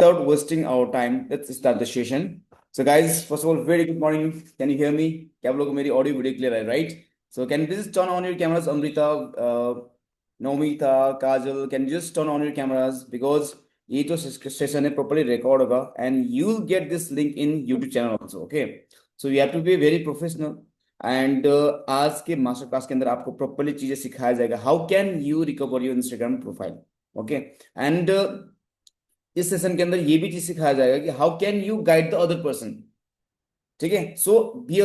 Without wasting our time, let's start the session. So, guys, first of all, very good morning. Can you hear me? क्या आप लोगों को मेरी audio video clear है, right? So, can you please turn on your cameras, Amrita, Nomita, Kajal? Can you just turn on your cameras because ये जो session है properly record होगा and you'll get this link in YouTube channel also. Okay? So, you have to be very professional. And आज के master class के अंदर आपको properly चीजें सिखाया जाएगा how can you recover your Instagram profile. Okay. And इस सेशन के अंदर ये भी चीज सिखाया जाएगा कि how can you guide the other person. ठीक है. सो बी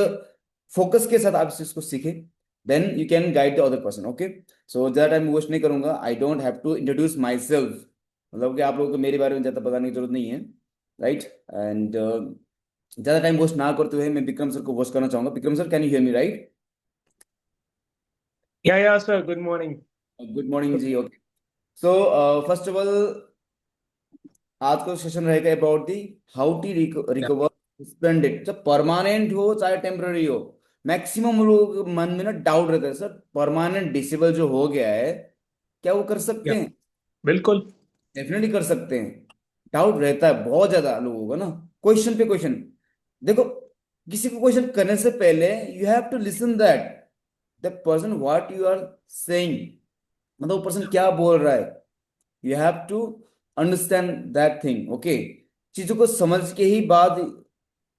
फोकस के साथ आप इस चीज को सीखें, then you can guide the other person. Okay. So ज्यादा टाइम वेस्ट नहीं करूंगा. I don't have to introduce myself. मतलब कि आप लोगों को मेरे बारे में ज्यादा बताने की जरूरत नहीं है, राइट. एंड ज्यादा टाइम वेस्ट ना करते हुए मैं विक्रम सर को वॉच करना चाहूंगा. Vikram sir, can you hear me, right? Yeah, sir. Good morning. Good morning ji. Okay. So first of all, आज का सेशन रहेगा about the how to Yeah. Recover suspended. चाहे परमानेंट हो चाहे टेम्पररी हो, मैक्सिमम लोग मन में ना डाउट रहता है, सर परमानेंट डिसेबल जो हो गया है क्या वो कर सकते Yeah. हैं? बिल्कुल. डेफिनेटली कर सकते हैं. डाउट रहता है बहुत ज्यादा लोगों का ना, क्वेश्चन पे क्वेश्चन. देखो, किसी को क्वेश्चन करने से पहले you have to listen that the person what you are saying. मतलब वो पर्सन क्या बोल रहा है. You have to understand that thing. Okay. चीजों को समझ के ही बाद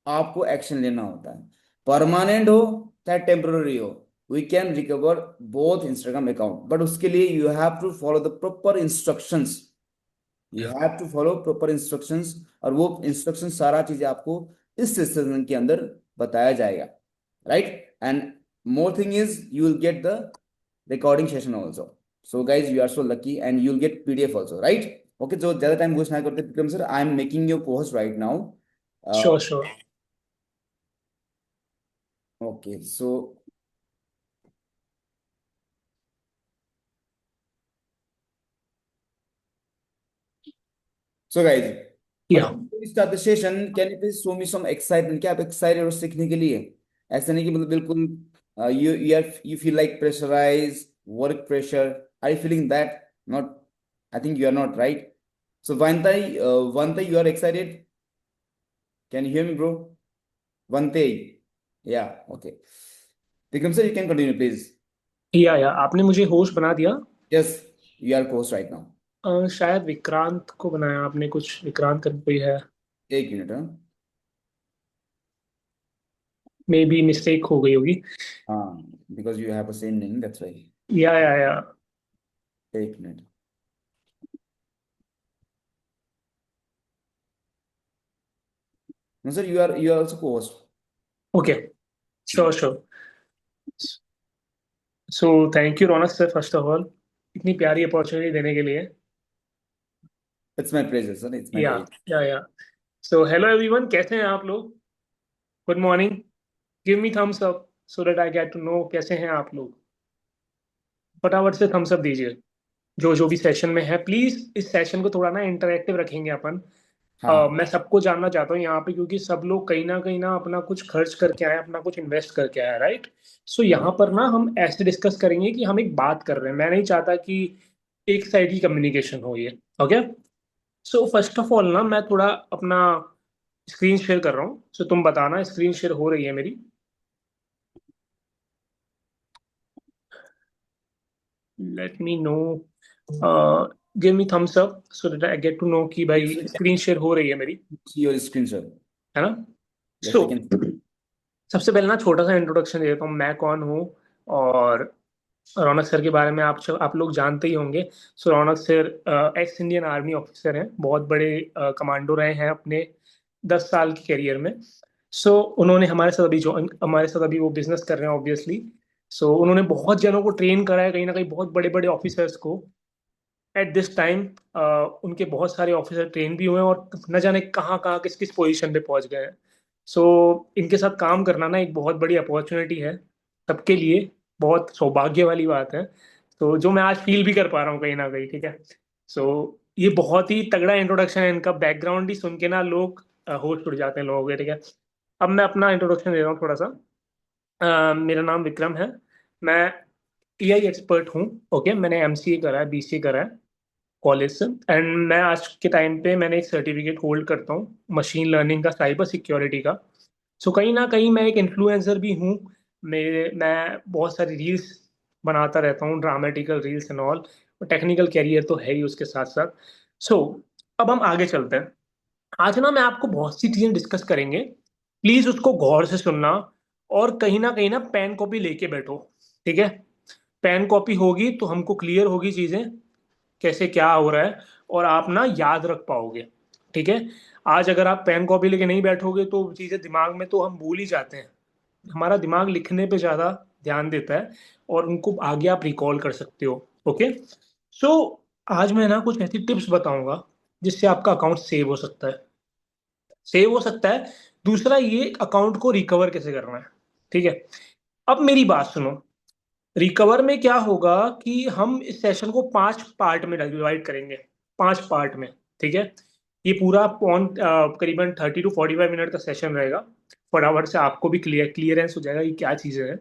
आपको एक्शन लेना होता है. परमानेंट हो चाहे टेम्पररी हो, we can recover both Instagram account, but उसके लिए you have to follow the proper instructions. You Yeah. Have to follow proper instructions. और वो इंस्ट्रक्शन सारा चीजें आपको इस सेशन के अंदर बताया जाएगा, right. And more thing is you will get the recording session also. So guys, you are so lucky and you'll get PDF also, right? Okay, so ज्यादा टाइम वेस्ट ना करते Vikram sir, I am making your post right now. Sure, sure. Okay. So guys, Yeah. But start the session, can you please show me some excitement. क्या आप excited हो सीखने के लिए? ऐसा नहीं कि मतलब बिल्कुल you feel like pressurise, work pressure. Are you feeling that? Not. I think you are not, right. So Vanta, you are excited? Can you hear me, bro? Vante. Yeah, okay. Vikram sir, you can continue, please. आपने मुझे host बना दिया. Yes, you are host right now. शायद विक्रांत को बनाया आपने, कुछ विक्रांत करके कोई है. एक मिनट. हाँ. मे बी मिस्टेक हो गई होगी. हाँ, because you have the same name, that's why. या. एक minute. No, sir, you are also co-host. Okay. Sure sure. So thank you Raunak sir, first of all इतनी प्यारी अपॉर्चुनिटी देने के लिए. It's my pleasure, sir. It's my या pleasure. या. So hello everyone, कैसे हैं आप लोग? Good morning. Give me thumbs up so that I get to know कैसे हैं आप लोग. फटाफट से थम्स अप दीजिए जो जो भी सेशन में है. प्लीज इस सेशन को थोड़ा ना इंटरेक्टिव रखेंगे अपन. हाँ. मैं सबको जानना चाहता हूँ यहाँ पे, क्योंकि सब लोग कहीं ना अपना कुछ खर्च करके आए, अपना कुछ इन्वेस्ट करके आए, राइट. सो यहाँ पर ना हम ऐसे डिस्कस करेंगे कि हम एक बात कर रहे हैं. मैं नहीं चाहता कि एक साइड की कम्युनिकेशन हो ये. Okay. So first of all ना मैं थोड़ा अपना स्क्रीन शेयर कर रहा हूँ. सो तुम बताना स्क्रीन शेयर हो रही है मेरी. Let me know. Give me thumbs up so that I get to know कि भाई Yes, sir. स्क्रीन शेयर हो रही है मेरी. See your screen, sir. है ना. Yes, so I can. सबसे पहले ना छोटा सा इंट्रोडक्शन दे देता हूँ, मैं कौन हूँ. और रौनक सर के बारे में आप लोग जानते ही होंगे. So Raunak sir ex Indian army officer हैं, बहुत बड़े कमांडो रहे हैं अपने 10 साल के करियर में. सो उन्होंने हमारे साथ अभी वो बिजनेस कर रहे हैं ऑब्वियसली. सो उन्होंने बहुत जनों को ट्रेन करा है, कहीं ना कहीं बहुत बड़े बड़े ऑफिसर्स को. एट दिस टाइम उनके बहुत सारे ऑफिसर ट्रेन भी हुए हैं और न जाने कहाँ कहाँ किस किस पोजीशन पे पहुंच गए हैं. सो इनके साथ काम करना ना एक बहुत बड़ी अपॉर्चुनिटी है सबके लिए. बहुत सौभाग्य वाली बात है. तो जो मैं आज फील भी कर पा रहा हूँ कहीं ना कहीं, ठीक है. सो ये बहुत ही तगड़ा इंट्रोडक्शन है. इनका बैकग्राउंड ही सुन के ना लोग होश उड़ जाते हैं लोगों के, ठीक है. अब मैं अपना इंट्रोडक्शन दे रहा हूँ थोड़ा सा. मेरा नाम विक्रम है. मैं एआई एक्सपर्ट हूँ. ओके. मैंने एमसीए करा है, बीसीए करा है. कॉलेज से। एंड मैं आज के टाइम पे मैंने एक सर्टिफिकेट होल्ड करता हूँ मशीन लर्निंग का, साइबर सिक्योरिटी का। सो कहीं ना कहीं मैं एक इन्फ्लुएंसर भी हूँ। मैं बहुत सारी रील्स बनाता रहता हूँ, dramatical reels and all. Technical career तो है ही उसके साथ साथ। सो अब हम आगे चलते हैं। आज ना मैं आपको बहुत सी चीजें डिस्कस करेंगे, प्लीज उसको गौर से सुनना। और कहीं ना पेन कॉपी लेके बैठो, ठीक है? पेन कॉपी होगी तो हमको क्लियर होगी चीजें कैसे क्या हो रहा है, और आप ना याद रख पाओगे, ठीक है? आज अगर आप पेन कॉपी लेके नहीं बैठोगे तो चीजें दिमाग में तो हम भूल ही जाते हैं। हमारा दिमाग लिखने पे ज्यादा ध्यान देता है, और उनको आगे आप रिकॉल कर सकते हो। ओके। सो आज मैं ना कुछ ऐसी टिप्स बताऊंगा जिससे आपका अकाउंट सेव हो सकता है। सेव हो सकता है। दूसरा, ये अकाउंट को रिकवर कैसे करना है, ठीक है? अब मेरी बात सुनो। रिकवर में क्या होगा कि हम इस सेशन को 5 पार्ट में डिवाइड करेंगे। 5 पार्ट में, ठीक है? ये पूरा करीबन 30 to 45 मिनट का सेशन रहेगा। फटाफट से आपको भी क्लियरेंस हो जाएगा कि क्या चीजें हैं।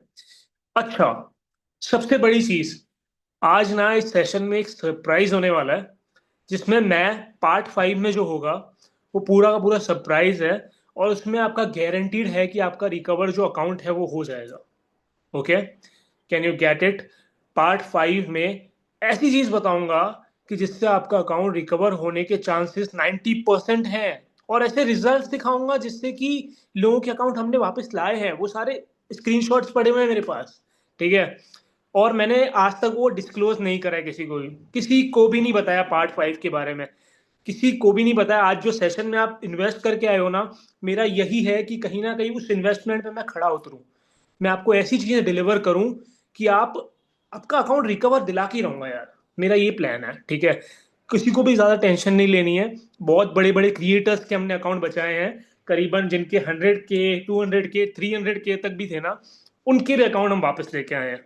अच्छा, सबसे बड़ी चीज, आज ना इस सेशन में एक सरप्राइज होने वाला है, जिसमें मैं पार्ट 5 में जो होगा वो पूरा का पूरा सरप्राइज है। और उसमें आपका गारंटीड है कि आपका रिकवर जो अकाउंट है वो हो जाएगा। Okay, can you get it? Part 5 में ऐसी चीज बताऊंगा कि जिससे आपका अकाउंट रिकवर होने के चांसेस 90% हैं। और ऐसे रिजल्ट्स दिखाऊंगा जिससे कि लोगों के अकाउंट हमने वापस लाए हैं, वो सारे स्क्रीनशॉट्स पड़े हुए हैं मेरे पास, ठीक है? और मैंने आज तक वो डिस्क्लोज नहीं करा है किसी को भी नहीं बताया पार्ट 5 के बारे में। किसी को भी नहीं बताया। आज जो सेशन में आप इन्वेस्ट करके आए हो ना, मेरा यही है कि कहीं ना कहीं उस इन्वेस्टमेंट पे मैं खड़ा उतरूं। मैं आपको ऐसी चीजें डिलीवर करूं कि आपका अकाउंट रिकवर दिला के ही रहूंगा यार। मेरा ये प्लान है, ठीक है? किसी को भी ज्यादा टेंशन नहीं लेनी है। बहुत बड़े बड़े क्रिएटर्स के हमने अकाउंट बचाए हैं, करीबन जिनके 100K, 200K, 300K तक भी थे ना, उनके भी अकाउंट हम वापस लेके आए हैं।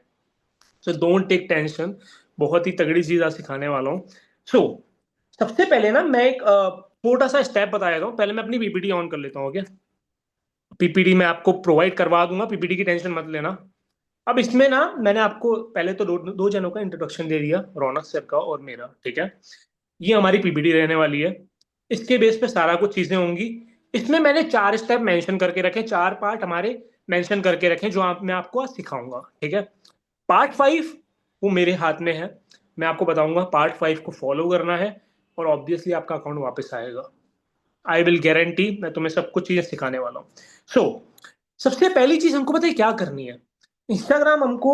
So don't take tension. बहुत ही तगड़ी चीज आज सिखाने वाला हूँ। सो सबसे पहले ना मैं एक छोटा सा स्टेप बता देता हूँ। पहले मैं अपनी पीपीटी ऑन कर लेता हूँ, ओके? पीपीटी मैं आपको प्रोवाइड करवा दूंगा, पीपीटी की टेंशन मत लेना। अब इसमें ना मैंने आपको पहले तो दो जनों का इंट्रोडक्शन दे दिया, रौनक सर का और मेरा, ठीक है? ये हमारी पीपीटी रहने वाली है। इसके बेस पे सारा कुछ चीजें होंगी। इसमें मैंने 4 स्टेप मेंशन करके रखे, 4 पार्ट हमारे मेंशन करके रखे, जो मैं आपको आज सिखाऊंगा, ठीक है? पार्ट 5 वो मेरे हाथ में है। मैं आपको बताऊंगा पार्ट 5 को फॉलो करना है, और ऑब्वियसली आपका अकाउंट वापस आएगा। आई विल गारंटी, मैं तुम्हें सब कुछ चीजें सिखाने वाला हूँ। सो सबसे पहली चीज हमको पता है क्या करनी है। इंस्टाग्राम हमको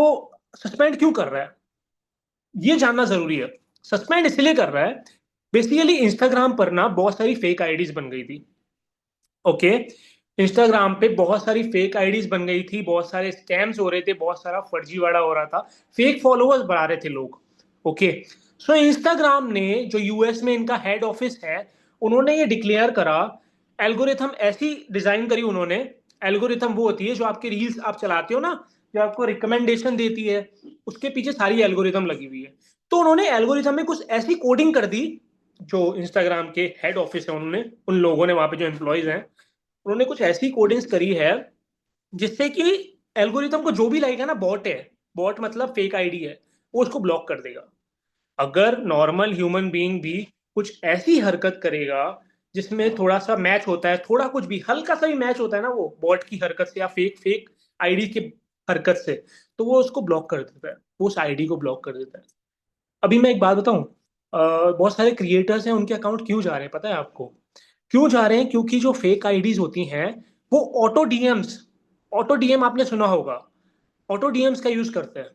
सस्पेंड क्यों कर रहा है, ये जानना जरूरी है। सस्पेंड इसलिए कर रहा है, बेसिकली इंस्टाग्राम पर ना बहुत सारी फेक आईडीज बन गई थी। ओके, इंस्टाग्राम पे बहुत सारी फेक आईडीज बन गई थी, बहुत सारे स्कैम्स हो रहे थे, बहुत सारा फर्जीवाड़ा हो रहा था, फेक फॉलोअर्स बढ़ा रहे थे लोग। ओके, सो इंस्टाग्राम ने, जो यूएस में इनका हेड ऑफिस है, उन्होंने ये डिक्लेयर करा, एल्गोरिथम ऐसी डिजाइन करी उन्होंने। एल्गोरिथम वो होती है जो आपके रील्स आप चलाते हो ना, जो आपको रिकमेंडेशन देती है, उसके पीछे सारी एल्गोरिथम लगी हुई है। तो उन्होंने एल्गोरिथम में कुछ ऐसी कोडिंग कर दी, जो इंस्टाग्राम के हेड ऑफिस है उन्होंने, उन लोगों ने वहां पे जो एम्प्लॉयज हैं, उन्होंने कुछ ऐसी कोडिंग्स करी है जिससे कि एल्गोरिथम को जो भी लगेगा ना बॉट है, बॉट मतलब फेक आईडी है, वो उसको ब्लॉक कर देगा। अगर नॉर्मल ह्यूमन बीइंग भी कुछ ऐसी हरकत करेगा जिसमें थोड़ा सा मैच होता है, थोड़ा कुछ भी हल्का सा भी मैच होता है ना वो बॉट की हरकत से या फेक फेक आईडी की हरकत से, तो वो उसको ब्लॉक कर देता है, वो उस आईडी को ब्लॉक कर देता है। अभी मैं एक बात बताऊं, बहुत सारे क्रिएटर्स हैं, उनके अकाउंट क्यों जा रहे हैं पता है आपको? क्यों जा रहे हैं? क्योंकि जो फेक आईडीज होती हैं, वो ऑटो डीएम आपने सुना होगा, ऑटो डीएम्स का यूज करते हैं।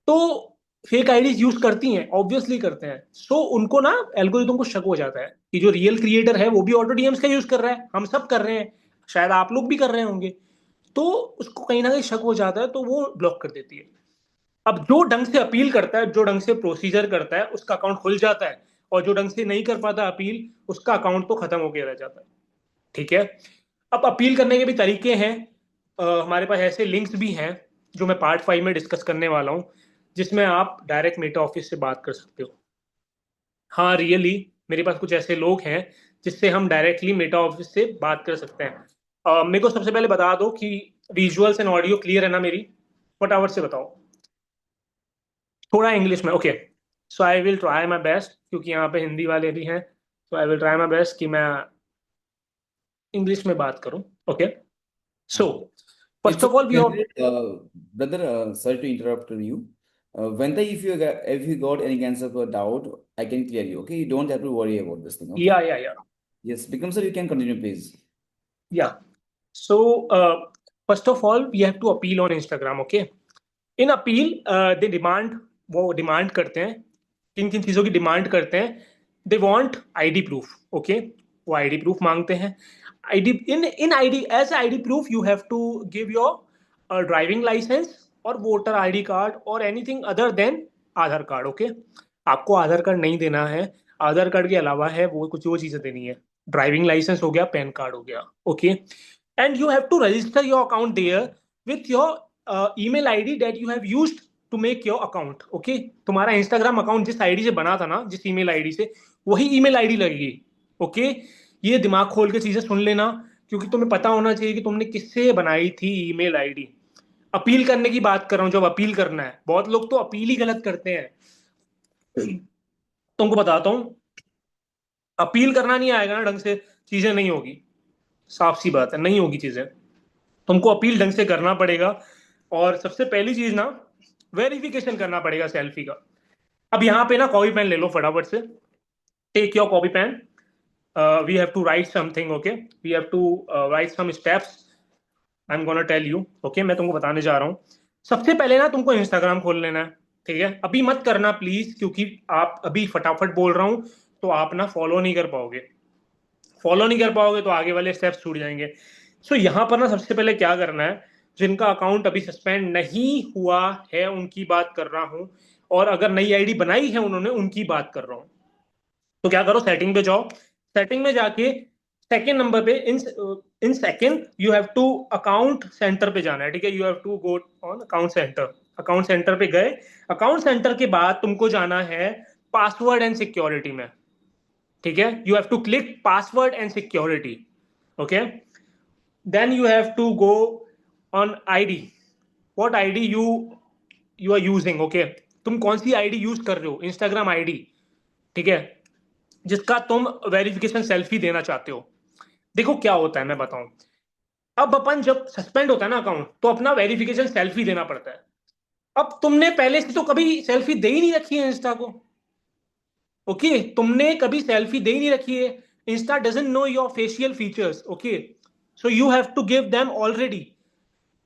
तो फेक आईडीज यूज करती हैं, ऑब्वियसली करते हैं। सो उनको ना एल्गोरिथम को शक हो जाता है कि जो रियल क्रिएटर है वो भी ऑटो डीएम्स का यूज कर रहा है, हम सब कर रहे हैं, शायद आप लोग भी कर रहे होंगे। तो उसको कहीं ना कहीं शक हो जाता है, तो वो ब्लॉक कर देती है। अब जो ढंग से अपील करता है, जो ढंग से प्रोसीजर करता है, उसका अकाउंट खुल जाता है। और जो ढंग से नहीं कर पाता अपील, उसका अकाउंट तो खत्म होकर रह जाता है, ठीक है? अब अपील करने के भी तरीके हैं। हमारे पास ऐसे लिंक्स भी हैं जो मैं पार्ट 5 में डिस्कस करने वाला हूँ, जिसमें आप डायरेक्ट मेटा ऑफिस से बात कर सकते हो। हाँ, रियली मेरे पास कुछ ऐसे लोग हैं जिससे हम डायरेक्टली मेटा ऑफिस से बात कर सकते हैं। मेरे को सबसे पहले बता दो कि विजुअल्स एंड ऑडियो क्लियर है ना मेरी? फटाफट से बताओ। थोड़ा इंग्लिश में, okay. So I will try my best क्योंकि यहाँ पे हिंदी वाले भी हैं, तो I will try my best कि मैं इंग्लिश में बात करूँ. Okay, so It's first of okay, all we have. Venkat. Brother, sorry to interrupt you. Venkat, if you got any kinds of doubt, I can clear you. Okay, you don't have to worry about this thing. Okay. या Yes, Bikram sir, you can continue, please. या so first of all we have to appeal on Instagram. Okay, in appeal they demand, वो demand करते हैं, किन किन चीज़ों की demand करते हैं. They want ID proof. Okay, वो आईडी प्रूफ मांगते हैं. ID in ID as ID proof you have to give your driving licence और वोटर आईडी कार्ड और anything other than Aadhaar card. Okay, आपको आधार कार्ड नहीं देना है, आधार कार्ड के अलावा है वो कुछ वो चीज़ें देनी है. ड्राइविंग लाइसेंस हो गया, पैन कार्ड हो गया. Okay, and you have to register your account there with your email ID that you have used to make your account. Okay, तुम्हारा इंस्टाग्राम अकाउंट जिस आईडी से बना था ना, जिस ईमेल आईडी से, वही ईमेल आईडी लगेगी. ओके, ये दिमाग खोल के चीजें सुन लेना, क्योंकि तुम्हें पता होना चाहिए कि तुमने किससे बनाई थी ईमेल आईडी. अपील करने की बात कर रहा हूँ, जब अपील करना है, बहुत लोग तो अपील ही गलत करते हैं. तुमको बताता हूँ, अपील करना नहीं आएगा ना ढंग से, चीजें नहीं होगी. साफ सी बात है, नहीं होगी चीजें. तुमको अपील ढंग से करना पड़ेगा. और सबसे पहली चीज ना, वेरिफिकेशन करना पड़ेगा सेल्फी का. अब यहाँ पे ना कॉपी पेन ले लो फटाफट से. Take your copy pen. We have to write something. Okay, we have to write some steps. I am gonna tell you. Okay, मैं तुमको बताने जा रहा हूँ. सबसे पहले ना तुमको इंस्टाग्राम खोल लेना है. ठीक है, अभी मत करना प्लीज, क्योंकि आप अभी फटाफट बोल रहा हूँ तो आप ना फॉलो नहीं कर पाओगे. फॉलो नहीं कर पाओगे तो आगे वाले स्टेप्स छूट जाएंगे. सो यहाँ पर ना सबसे पहले क्या करना है, जिनका अकाउंट अभी सस्पेंड नहीं हुआ है उनकी बात कर रहा हूँ, और अगर नई आईडी बनाई है उन्होंने उनकी बात कर रहा हूँ. तो क्या करो, सेटिंग पे जाओ. सेटिंग में जाके सेकंड नंबर पे in second you have to account centre पे जाना है. ठीक है, you have to go on account centre. Account centre पे गए. अकाउंट सेंटर के बाद तुमको जाना है पासवर्ड एंड सिक्योरिटी में. ठीक है, you have to click password and security. Okay, then you have to go on ID. What ID you are using. Okay, तुम कौन सी आईडी यूज कर रहे हो, इंस्टाग्राम आईडी. ठीक है, जिसका तुम वेरिफिकेशन सेल्फी देना चाहते हो. देखो क्या होता है, मैं बताऊं. अब अपन जब सस्पेंड होता है ना अकाउंट, तो अपना वेरिफिकेशन सेल्फी देना पड़ता है. अब तुमने पहले से तो कभी सेल्फी दे ही नहीं रखी है इंस्टा को. ओके, तुमने कभी सेल्फी दे ही नहीं रखी है. Insta doesn't know your facial features. Okay, so you have to give them already.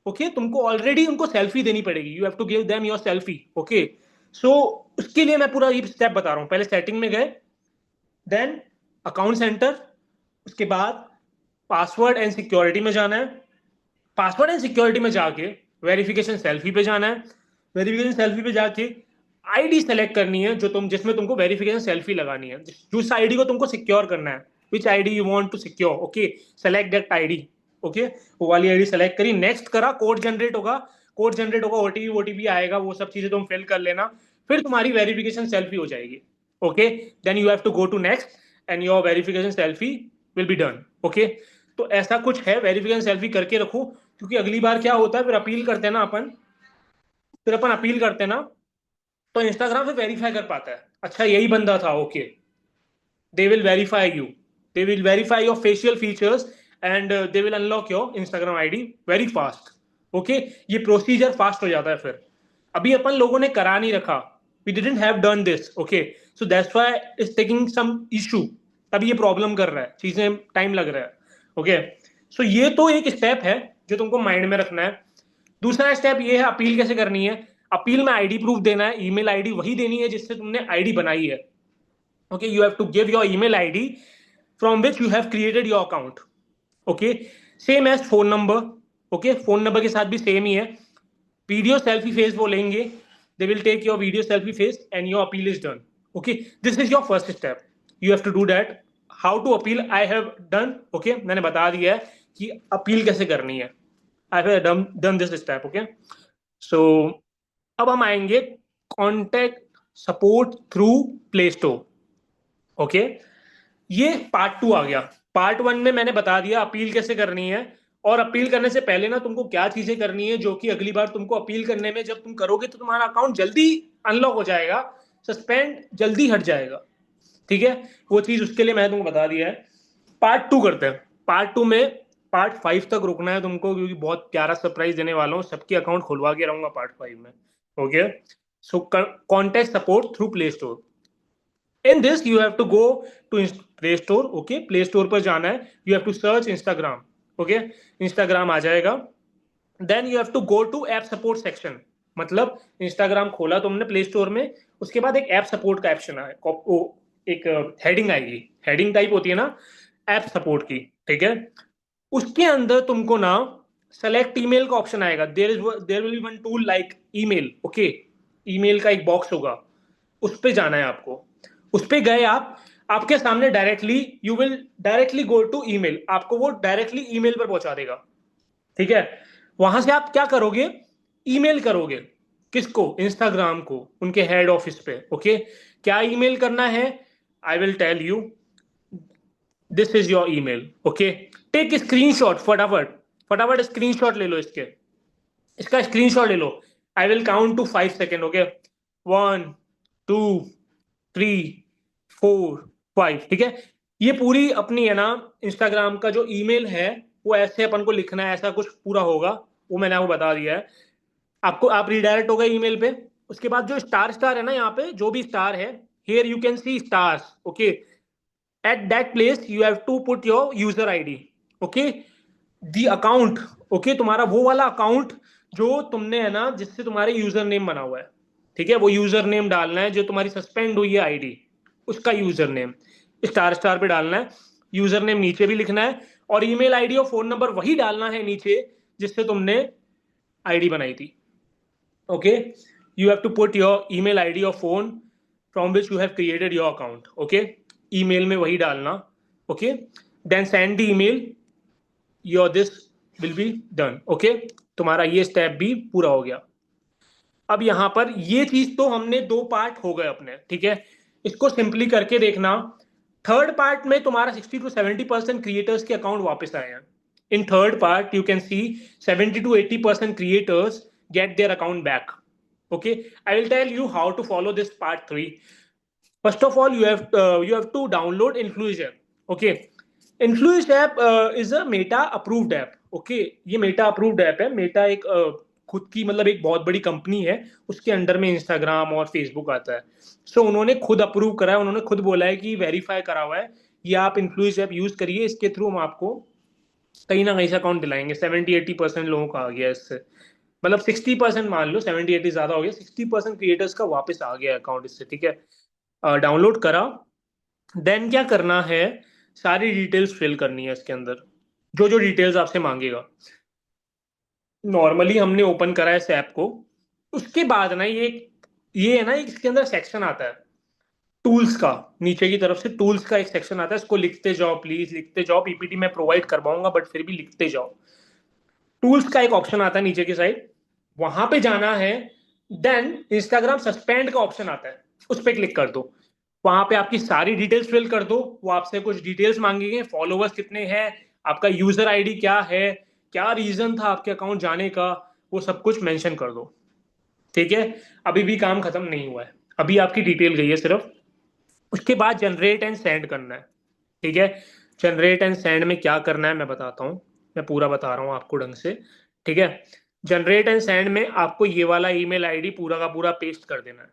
Okay, तुमको ऑलरेडी उनको सेल्फी देनी पड़ेगी. You have to give them your selfie. Okay, so उसके लिए मैं पूरा ये स्टेप बता रहा हूं. पहले सेटिंग में गए, देन अकाउंट सेंटर, उसके बाद पासवर्ड एंड सिक्योरिटी में जाना है. पासवर्ड एंड सिक्योरिटी में जाके वेरिफिकेशन सेल्फी पे जाना है. वेरिफिकेशन सेल्फी पे जाके आईडी सेलेक्ट करनी है जो तुम, जिसमें तुमको वेरिफिकेशन सेल्फी लगानी है, जिस आईडी को तुमको सिक्योर करना है. Which ID you want to secure. Okay, select that ID. Okay, वो वाली आईडी सेलेक्ट करी, नेक्स्ट करा, कोड जनरेट होगा. कोड जनरेट होगा, ओटीपी आएगा, वो सब चीजें तुम फिल कर लेना. फिर तुम्हारी वेरिफिकेशन सेल्फी हो जाएगी. Okay, then you have to go to next and your verification selfie will be done. Okay, तो ऐसा कुछ है, वेरिफिकेशन सेल्फी करके रखो, क्योंकि अगली बार क्या होता है, फिर अपील करते हैं ना अपन, फिर अपन अपील करते हैं ना, तो इंस्टाग्राम से वेरीफाई कर पाता है, अच्छा यही बंदा था. Okay, they will verify you, they will verify your facial features and they will unlock your Instagram ID very fast. Okay, ये प्रोसीजर फास्ट हो जाता है. फिर अभी अपन लोगों ने करा नहीं रखा, we didn't have done this. Okay, so that's why it's taking some issue. तभी ये प्रॉब्लम कर रहा है, चीजें टाइम लग रहा है. ओके, सो ये तो एक स्टेप है जो तुमको माइंड में रखना है. दूसरा स्टेप ये है, अपील कैसे करनी है. अपील में आईडी प्रूफ देना है. ईमेल आईडी वही देनी है जिससे तुमने आईडी बनाई है. Okay, you have to give your email ID from which you have created your account. Okay, same as phone number. Okay, phone number के साथ भी सेम ही है. वीडियो सेल्फी फेस वो लेंगे, they will take your video selfie face and your appeal is done. Okay, this is your first step, you have to do that. How to appeal I have done. Okay, मैंने बता दिया है कि appeal कैसे करनी है. I have done this step. Okay, so अब हम आएंगे contact support through Play Store. Okay, ये पार्ट 2 आ गया. पार्ट 1 में मैंने बता दिया अपील कैसे करनी है, और अपील करने से पहले ना तुमको क्या चीजें करनी है, जो कि अगली बार तुमको अपील करने में जब तुम करोगे तो तुम्हारा अकाउंट जल्दी अनलॉक हो जाएगा, सस्पेंड जल्दी हट जाएगा. ठीक है, वो चीज उसके लिए मैंने तुमको बता दिया है। पार्ट 2 करते हैं। पार्ट 2 में पार्ट 5 तक रुकना है तुमको, क्योंकि बहुत प्यारा सरप्राइज देने वाला हूँ, सबके अकाउंट खुलवा के रहूंगा पार्ट 5 में। Okay, so contact support through Play Store. In this you have to go to Play Store. Okay, play Store पर जाना है, you have to search Instagram. Okay, Instagram आ जाएगा। Then you have to go to app support section. मतलब Instagram खोला तुमने play store में, उसके बाद एक ऐप सपोर्ट का ऑप्शन है, एक हेडिंग आएगी, हेडिंग टाइप होती है ना ऐप सपोर्ट की, ठीक है। उसके अंदर तुमको ना सेलेक्ट ईमेल का ऑप्शन आएगा। There will be one tool like email. Okay, email का एक बॉक्स होगा, उस पे जाना है आपको। उस पे गए आप, आपके सामने directly you will directly go to email, आपको वो डायरेक्टली ईमेल पर पहुंचा देगा। ठीक है, वहां से आप क्या करोगे, ईमेल करोगे। किसको? इंस्टाग्राम को, उनके हेड ऑफिस पे। ओके, क्या ईमेल करना है? I will tell you. This is your email. Okay, take screenshot, फटाफट फटाफट स्क्रीनशॉट ले लो इसके, इसका स्क्रीनशॉट ले लो। I will count to 5 second. Okay, 1, 2, 3, 4, 5। ठीक है, ये पूरी अपनी है ना इंस्टाग्राम का जो ईमेल है, वो ऐसे अपन को लिखना है, ऐसा कुछ पूरा होगा, वो मैंने आपको बता दिया है। आपको आप रिडायरेक्ट हो गए ईमेल पे। उसके बाद जो स्टार स्टार है ना, यहाँ पे जो भी स्टार है, here you can see stars. Okay, at that place you have to put your user ID. Okay, the account. Okay, तुम्हारा वो वाला अकाउंट जो तुमने है ना, जिससे तुम्हारे यूजर नेम बना हुआ है। ठीक है, वो यूजर नेम डालना है जो तुम्हारी सस्पेंड हुई है आईडी, उसका यूजर नेम स्टार स्टार पे डालना है। यूजर नेम नीचे भी लिखना है, और ईमेल आईडी और फोन नंबर वही डालना है नीचे जिससे तुमने आईडी बनाई थी। Okay, you have to put your email id or phone from which you have created your account. Okay, email में वही डालना। Okay, then send the email, your this will be done. Okay, तुम्हारा ये step भी पूरा हो गया। अब यहां पर ये चीज तो हमने 2 पार्ट हो गए अपने, ठीक है। इसको सिंपली करके देखना, थर्ड पार्ट में तुम्हारा 60 to 70% क्रिएटर्स के अकाउंट वापस आए हैं। In third part you can see 70 to 80% creators get their account back. Okay, I will tell you how to follow this part 3. First of all, you have to download Influence app. Okay, Influence app is a Meta approved app. Okay, ये Meta approved app है। Meta एक खुद की मतलब एक बहुत बड़ी company है, उसके अंडर में इंस्टाग्राम और फेसबुक आता है। सो उन्होंने खुद अप्रूव करा है, उन्होंने खुद बोला है कि वेरीफाई करा हुआ है, ये आप इन्फ्लुएंस ऐप यूज करिए, इसके थ्रू हम आपको कहीं ना कहीं से अकाउंट दिलाएंगे। 70-80% लोगों का आ गया इससे, मतलब 60% मान लो, 70-80 ज्यादा हो गया, 60% क्रिएटर्स का वापस आ गया अकाउंट इससे। ठीक है, डाउनलोड करा। देन क्या करना है, सारी डिटेल्स फिल करनी है इसके अंदर, जो जो डिटेल्स आपसे मांगेगा। नॉर्मली हमने ओपन करा है इस ऐप को। उसके बाद ना ये है ना, इसके अंदर सेक्शन आता है टूल्स का। नीचे की तरफ से टूल्स का एक सेक्शन आता है, इसको लिखते जाओ, प्लीज लिखते जाओ। पीपीटी में प्रोवाइड करवाऊंगा, बट फिर भी लिखते जाओ। टूल्स का एक ऑप्शन आता है नीचे की साइड, वहां पे जाना है। देन इंस्टाग्राम सस्पेंड का ऑप्शन आता है, उस पर क्लिक कर दो। वहां पे आपकी सारी डिटेल्स फिल कर दो। वो आपसे कुछ डिटेल्स मांगेंगे, फॉलोवर्स कितने हैं, आपका यूजर आईडी क्या है, क्या रीजन था आपके अकाउंट जाने का, वो सब कुछ मेंशन कर दो। ठीक है, अभी भी काम खत्म नहीं हुआ है, अभी आपकी डिटेल गई है सिर्फ। उसके बाद जनरेट एंड सेंड करना है। ठीक है, जनरेट एंड सेंड में क्या करना है मैं बताता हूँ, मैं पूरा बता रहा हूँ आपको ढंग से। ठीक है, जनरेट एंड सेंड में आपको ये वाला ईमेल आईडी पूरा का पूरा पेस्ट कर देना है।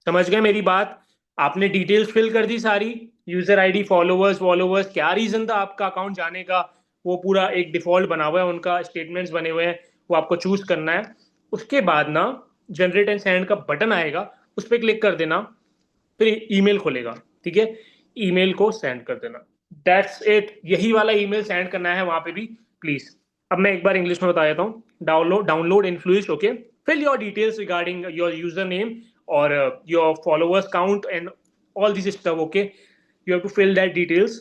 समझ गए मेरी बात? आपने डिटेल्स फिल कर दी सारी, यूजर आईडी, फॉलोवर्स वॉलोवर्स, क्या रीजन था आपका अकाउंट जाने का, वो पूरा एक डिफॉल्ट बना हुआ है, उनका स्टेटमेंट्स बने हुए हैं, वो आपको चूज करना है। उसके बाद ना जनरेट एंड सेंड का बटन आएगा, उस पर क्लिक कर देना, फिर ईमेल खुलेगा। ठीक है, ईमेल को सेंड कर देना। दैट्स इट, यही वाला ईमेल सेंड करना है वहां पे भी, प्लीज। अब मैं एक बार इंग्लिश में बता देता हूँ। Download Influence. Okay, fill your details regarding your user name और your followers count and all this stuff. Okay, you have to fill that details.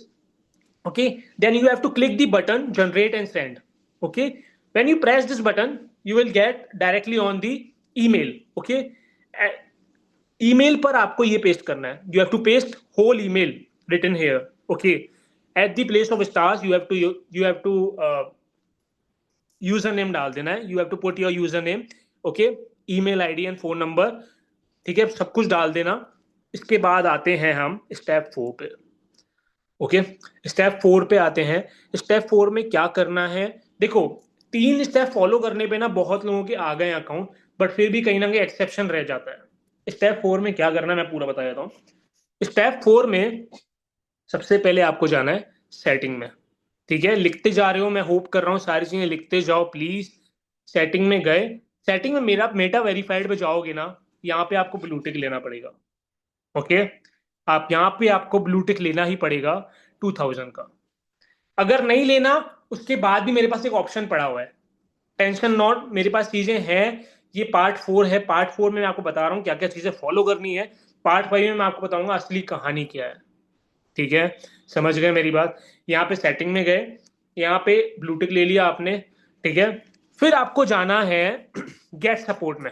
Okay, then you have to click the button generate and send. Okay, when you press this button you will get directly on the email. Okay, email पर आपको ये paste करना है, you have to paste whole email written here. Okay, at the place of stars you have to user name डाल देना है, you have to put your user name. Okay, email ID and phone number. ठीक है, सब कुछ डाल देना। इसके बाद आते हैं हम स्टेप 4 पे। ओके, स्टेप 4 पे आते हैं। स्टेप 4 में क्या करना है, देखो 3 स्टेप फॉलो करने पे ना बहुत लोगों के आ गए अकाउंट, बट फिर भी कहीं ना कहीं एक्सेप्शन रह जाता है। स्टेप 4 में क्या करना है मैं पूरा बता देता हूँ। स्टेप 4 में सबसे पहले आपको जाना है सेटिंग में। ठीक है, लिखते जा रहे हो, मैं होप कर रहा हूँ सारी चीजें लिखते जाओ प्लीज। सेटिंग में गए, सेटिंग में मेरा मेटा वेरीफाइड पे जाओगे ना, यहाँ पे आपको ब्लू टिक लेना पड़ेगा। ओके, आप यहाँ पे आपको ब्लू टिक लेना ही पड़ेगा 2000 का। अगर नहीं लेना, उसके बाद भी मेरे पास एक ऑप्शन पड़ा हुआ है, टेंशन नॉट, मेरे पास चीजें हैं। ये पार्ट 4 है, पार्ट 4 में मैं आपको बता रहा हूँ क्या क्या चीजें फॉलो करनी है। पार्ट 5 में मैं आपको बताऊंगा असली कहानी क्या है। ठीक है, समझ गए मेरी बात। यहाँ पे सेटिंग में गए, यहाँ पे ब्लूटिक ले लिया आपने। ठीक है, फिर आपको जाना है गेट सपोर्ट में।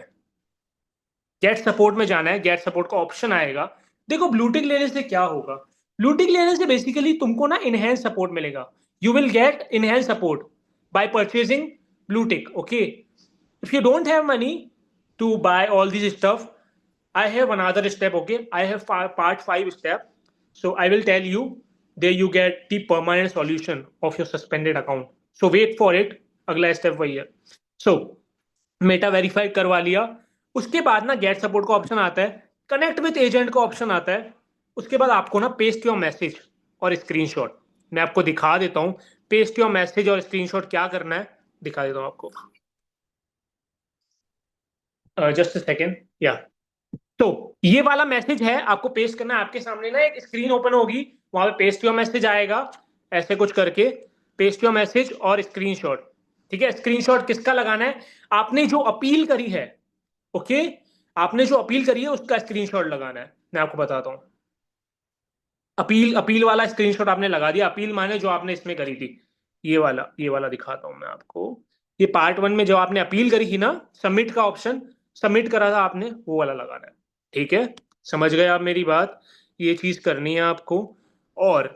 गेट सपोर्ट में जाना है, गेट सपोर्ट का ऑप्शन आएगा। देखो ब्लूटिक लेने से क्या होगा, ब्लूटिक लेने से बेसिकली तुमको ना इनहेंस सपोर्ट मिलेगा। You will gate enhance support bye purchasing blue tick. Okay, if you don't have money to buy all these stuff, I have another step. Okay, I have part 5 step, so I will tell you. There you get the permanent solution of your suspended account, so wait for it. अगला step वही है। so Meta verify करवा लिया, उसके बाद ना get support का option आता है, कनेक्ट विथ एजेंट का ऑप्शन आता है। उसके बाद आपको ना पेस्ट योर मैसेज और स्क्रीनशॉट, मैं आपको दिखा देता हूं। पेस्ट योर मैसेज और स्क्रीनशॉट क्या करना है दिखा देता हूं आपको, जस्ट सेकेंड या। तो ये वाला मैसेज है, आपको पेस्ट करना है। आपके सामने ना एक स्क्रीन ओपन होगी, वहां पे पेस्ट योर मैसेज आएगा, ऐसे कुछ करके पेस्ट योर मैसेज और स्क्रीनशॉट। ठीक है, स्क्रीनशॉट किसका लगाना है, आपने जो अपील करी है। ओके, आपने जो अपील करी है उसका स्क्रीनशॉट लगाना है। मैं आपको बताता हूं, अपील अपील वाला स्क्रीनशॉट आपने लगा दिया, अपील माने जो आपने इसमें करी थी। ये वाला दिखाता हूं मैं आपको। ये पार्ट 1 में जो आपने अपील करी थी ना, सबमिट का ऑप्शन सबमिट करा था आपने, वो वाला लगाना है। ठीक है, समझ गए आप मेरी बात, ये चीज करनी है आपको। और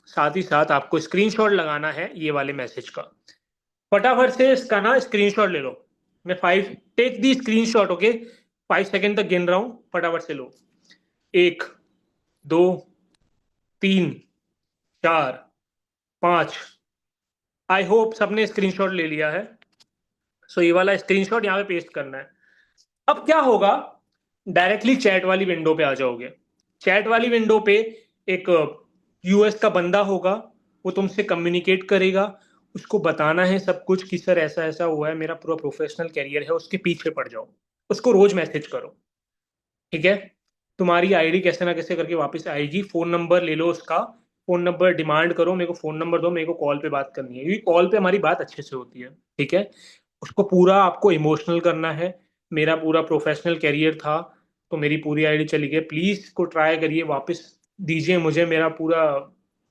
साथ ही साथ आपको स्क्रीनशॉट लगाना है ये वाले मैसेज का। फटाफट से इसका ना स्क्रीनशॉट ले लो। मैं 5 take the screenshot. Okay, 5 second तक गिन रहा हूं, फटाफट से लो। 1, 2, 3, 4, 5। आई होप सबने स्क्रीनशॉट ले लिया है। सो ये वाला स्क्रीनशॉट यहाँ पे पेस्ट करना है। अब क्या होगा, डायरेक्टली चैट वाली विंडो पे आ जाओगे। चैट वाली विंडो पे एक यूएस का बंदा होगा, वो तुमसे कम्युनिकेट करेगा। उसको बताना है सब कुछ कि सर ऐसा ऐसा हुआ है, मेरा पूरा प्रोफेशनल करियर है, उसके पीछे पड़ जाओ, उसको रोज मैसेज करो। ठीक है, तुम्हारी आईडी कैसे ना कैसे करके वापस आएगी। फोन नंबर ले लो उसका, फोन नंबर डिमांड करो, मेरे को फोन नंबर दो, मेरे को कॉल पे बात करनी है, क्योंकि कॉल पे हमारी बात अच्छे से होती है। ठीक है, उसको पूरा आपको इमोशनल करना है। मेरा पूरा प्रोफेशनल करियर था, तो मेरी पूरी आईडी चली गई, प्लीज इसको ट्राई करिए, वापस दीजिए मुझे, मेरा पूरा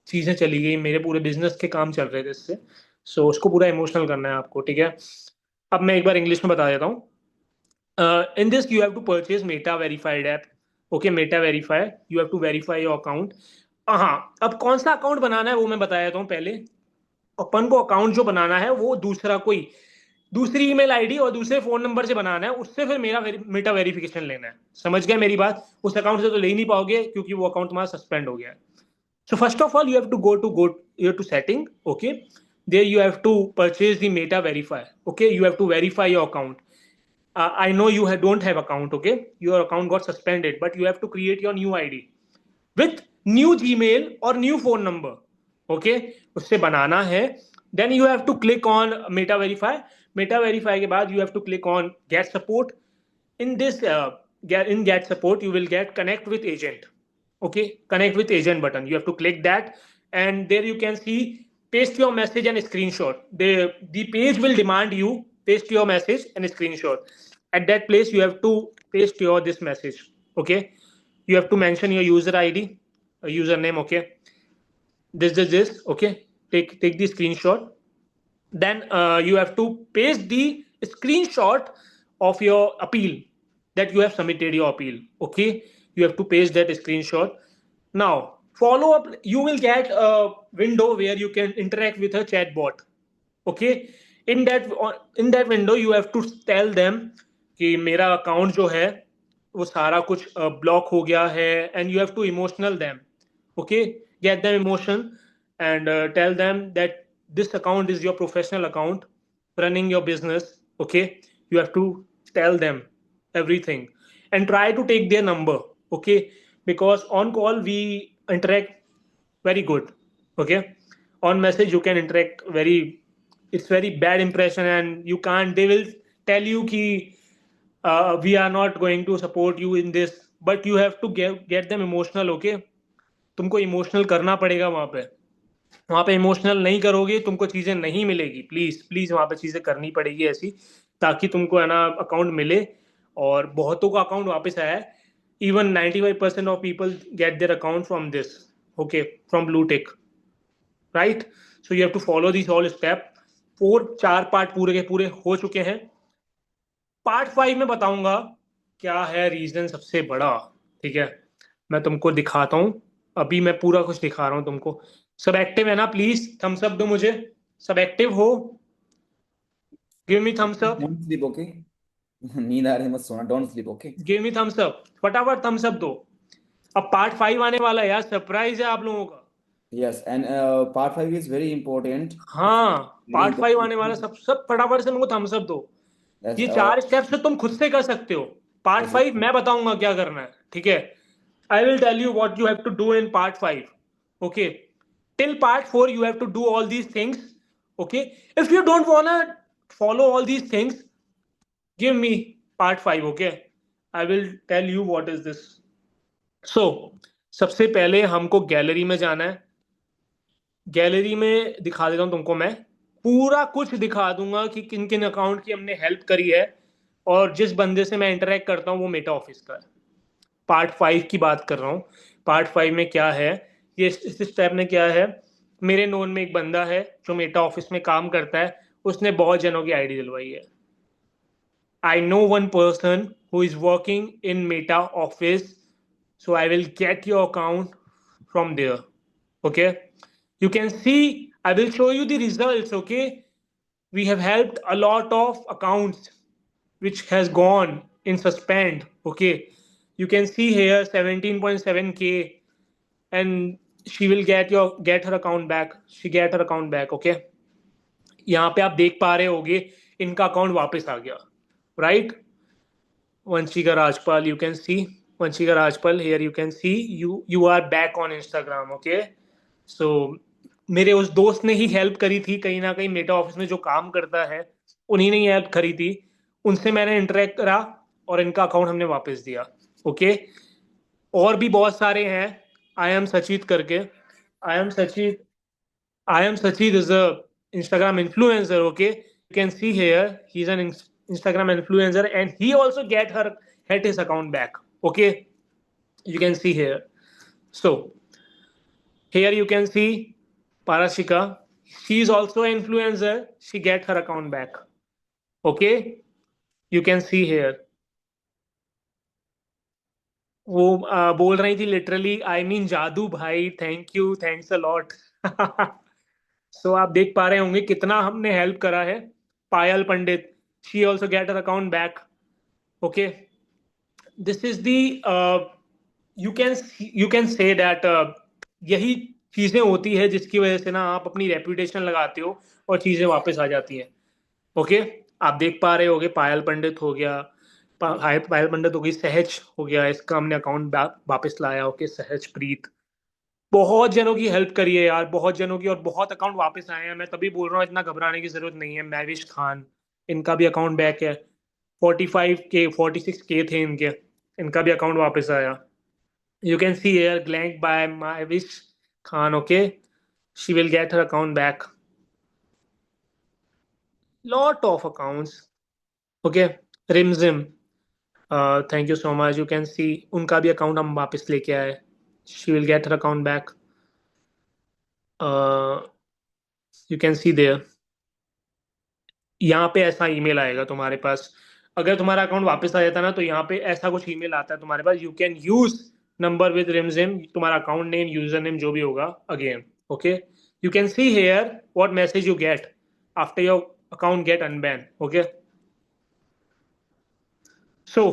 चीजें चली गई, मेरे पूरे बिजनेस के काम चल रहे थे इससे। सो उसको पूरा इमोशनल करना है आपको। ठीक है, अब मैं एक बार इंग्लिश में बता देता हूँ। In this you have to purchase Meta verified app. Okay, Meta verify, you have to verify your account. हाँ, अब कौन सा अकाउंट बनाना है वो मैं बता देता हूँ पहले। अपन को अकाउंट जो बनाना है वो दूसरा कोई दूसरी ईमेल आईडी और दूसरे फोन नंबर से बनाना है, उससे फिर मेरा मेटा वेरिफिकेशन लेना है। समझ गए मेरी बात, उस अकाउंट से तो ले ही नहीं पाओगे क्योंकि वो अकाउंट तुम्हारा सस्पेंड हो गया है। So first of all, you have to you have to setting. Okay, there you have to purchase the Meta Verify. Okay, you have to verify your account. I know you don't have account. Okay, your account got suspended, but you have to create your new ID with new Gmail or new phone number. Okay, उससे बनाना है। Then you have to click on Meta Verify. Meta Verify के बाद you have to click on Get Support. In this in Get Support, you will get Connect with Agent. Okay, Connect with Agent button. You have to click that, and there you can see paste your message and screenshot. The page will demand you paste your message and screenshot. At that place, you have to paste your this message. Okay, you have to mention your user ID, username. Okay, this. Okay, take the screenshot. Then you have to paste the screenshot of your appeal, that you have submitted your appeal. Okay, you have to paste that screenshot. Now follow up, you will get a window where you can interact with a chatbot. Okay, in that window you have to tell them कि मेरा account जो है वो सारा कुछ block हो गया है, and you have to emotional them, okay, get them emotion and tell them that this account is your professional account running your business, okay. You have to tell them everything and try to take their number, okay, because on call we interact very good, okay. On message you can interact very, it's very bad impression, and you can't, they will tell you ki we are not going to support you in this, but you have to get them emotional, okay. तुमको emotional करना पड़ेगा वहां पे emotional नहीं करोगे तुमको चीजें नहीं मिलेगी, प्लीज प्लीज वहां पे चीजें करनी पड़ेगी ऐसी, ताकि तुमको है ना अकाउंट मिले। और बहुतों का अकाउंट वापस आया है, even 95% of people get their account from this, okay, from blue tick, right. So you have to follow this all step. 4 part पूरे के पूरे हो चुके हैं। पार्ट 5 में बताऊंगा क्या है रीजन सबसे बड़ा, ठीक है। मैं तुमको दिखाता हूँ, अभी मैं पूरा कुछ दिखा रहा हूँ तुमको। सब एक्टिव है ना, प्लीज थम्स अप दो मुझे, सब एक्टिव हो, give me thumbs up, don't sleep, okay. नींद आ रही है, मत सोना, don't sleep, okay. Give me thumbs up, फटाफट थम्स अप दो। अब पार्ट 5 आने वाला है यार, सरप्राइज है आप लोगों का। Yes, and part 5 is very important, हाँ, वेरी पार्ट 5 आने वाला, इंपॉर्टेंट। सब सब फटाफट से मेरे को थम्स अप दो। यस, ये 4 स्टेप्स से तुम खुद से कर सकते हो। पार्ट यस, 5 मैं बताऊंगा क्या करना है, ठीक है। I will tell you what you have to do in part 5, okay. Till part 4 you have to do all these things, okay. If you don't wanna follow all these things, give me part 5, okay. I will tell you what is this. So सबसे पहले हमको gallery में जाना है। Gallery में दिखा देता हूं तुमको, मैं पूरा कुछ दिखा दूंगा कि किन किन अकाउंट की हमने हेल्प करी है, और जिस बंदे से मैं इंटरेक्ट करता हूँ वो मेटा ऑफिस का है। पार्ट 5 की बात कर रहा हूँ। पार्ट 5 में क्या है, ये इस स्टेप में क्या है, मेरे नोन में एक बंदा है जो मेटा ऑफिस में काम करता है, उसने बहुत जनों की आईडी दिलवाई है। I know one person who is working in Meta office, so I will get your account from there, okay. You can see, I will show you the results, okay. We have helped a lot of accounts which has gone in suspend, okay. You can see here 17.7k, and she will get her account back, she get her account back, okay. यहाँ पे आप देख पा रहे होगे इनका account वापस आ गया, right. Vanshika Rajpal, you can see Vanshika Rajpal, here you can see you are back on Instagram, okay. सो मेरे उस दोस्त ने ही हेल्प करी थी, कहीं ना कहीं मेटा ऑफिस में जो काम करता है उन्हीं ने हेल्प करी थी, उनसे मैंने इंटरेक्ट करा और इनका अकाउंट हमने वापस दिया, ओके। और भी बहुत सारे हैं, आई एम सचित करके, I am Sachit, I am Sachit is a Instagram influencer, okay. You can see here he is an Instagram influencer and he also get his account back, okay. You can see here. So here you can see Parashika. She is also an influencer. She get her account back. Okay. You can see here. वो बोल रही थी literally, आई mean जादू भाई, thank you, thanks a lot. So आप देख पा रहे होंगे कितना हमने हेल्प करा है। Payal Pandit, she also get her account back, okay. This is the, you can say that यही चीजें होती है जिसकी वजह से ना आप अपनी रेपुटेशन लगाते हो और चीजें वापस आ जाती हैं, ओके। आप देख पा रहे होगे पायल पंडित हो गया, पायल पंडित हो गई, सहज हो गया, इसका हमने अकाउंट वापस लाया, ओके। सहज प्रीत, बहुत जनों की हेल्प करी है यार, बहुत जनों की, और बहुत अकाउंट वापस आए हैं। मैं तभी बोल रहा हूँ इतना घबराने की जरूरत नहीं है। मैविश खान, इनका भी अकाउंट बैक है। 45k 46k थे इनके, इनका भी अकाउंट वापस आया। You can see here blank by Mavish Khan, okay. She will get her account back. Lot of accounts, okay. Rimzim, thank you so much. You can see उनका भी account हम वापस लेके आए। She will get her account back. uh, you can see there, यहाँ पे ऐसा email आएगा तुम्हारे पास। अगर तुम्हारा अकाउंट वापस आ जाता ना तो यहाँ पे ऐसा कुछ ईमेल आता है तुम्हारे पास, you can use number with Rimjhim, तुम्हारा अकाउंट नेम, यूजर नेम जो भी होगा, again, okay. You can see here what message you get after your account get unban, okay. So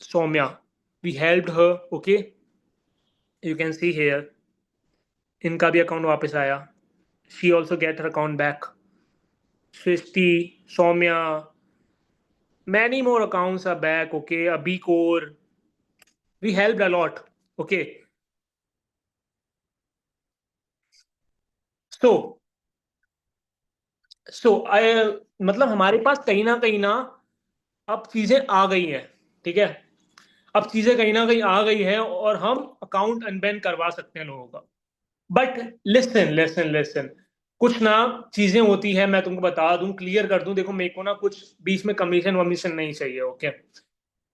Soumya, we helped her. Okay, you can see here, इनका भी account वापस आया. She also get her account back. Srishti, Soumya, many more accounts are back. Okay, Abhikor, we helped a lot. Okay, so I मतलब हमारे पास कहीं ना अब चीजें आ गई हैं. ठीक है, अब चीजें कहीं ना कहीं आ गई है और हम अकाउंट अनबैन करवा सकते हैं लोगों का. बट लिसन लिसन लिसन, कुछ ना चीजें होती है, मैं तुमको बता दूं, क्लियर कर दूं. देखो, मेरे को ना कुछ बीच में कमीशन वमीशन नहीं चाहिए. ओके,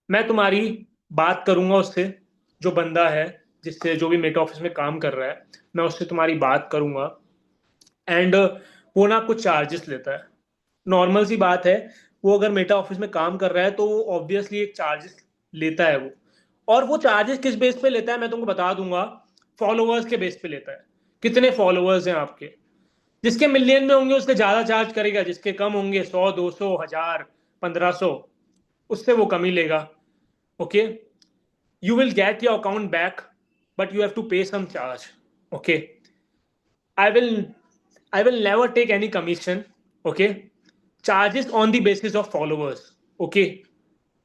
मैं तुम्हारी बात करूंगा उससे, जो बंदा है, जिससे जो भी मेटा ऑफिस में काम कर रहा है, मैं उससे तुम्हारी बात करूंगा. एंड वो ना कुछ चार्जेस लेता है. नॉर्मल सी बात है, वो अगर मेटा ऑफिस में काम कर रहा है तो वो ऑब्वियसली एक चार्जेस लेता है वो. और वो चार्जेस किस बेस पे लेता है मैं तुमको बता दूंगा. फॉलोअर्स के बेस पे लेता है. कितने फॉलोअर्स हैं आपके. जिसके मिलियन में होंगे उससे ज्यादा चार्ज करेगा, जिसके कम होंगे 100 200 1000 1500, उससे वो कम ही लेगा. Okay, you will get your account back, but you have to pay some charge. Okay, i will I will never take any commission. Okay, charges on the basis of followers. Okay,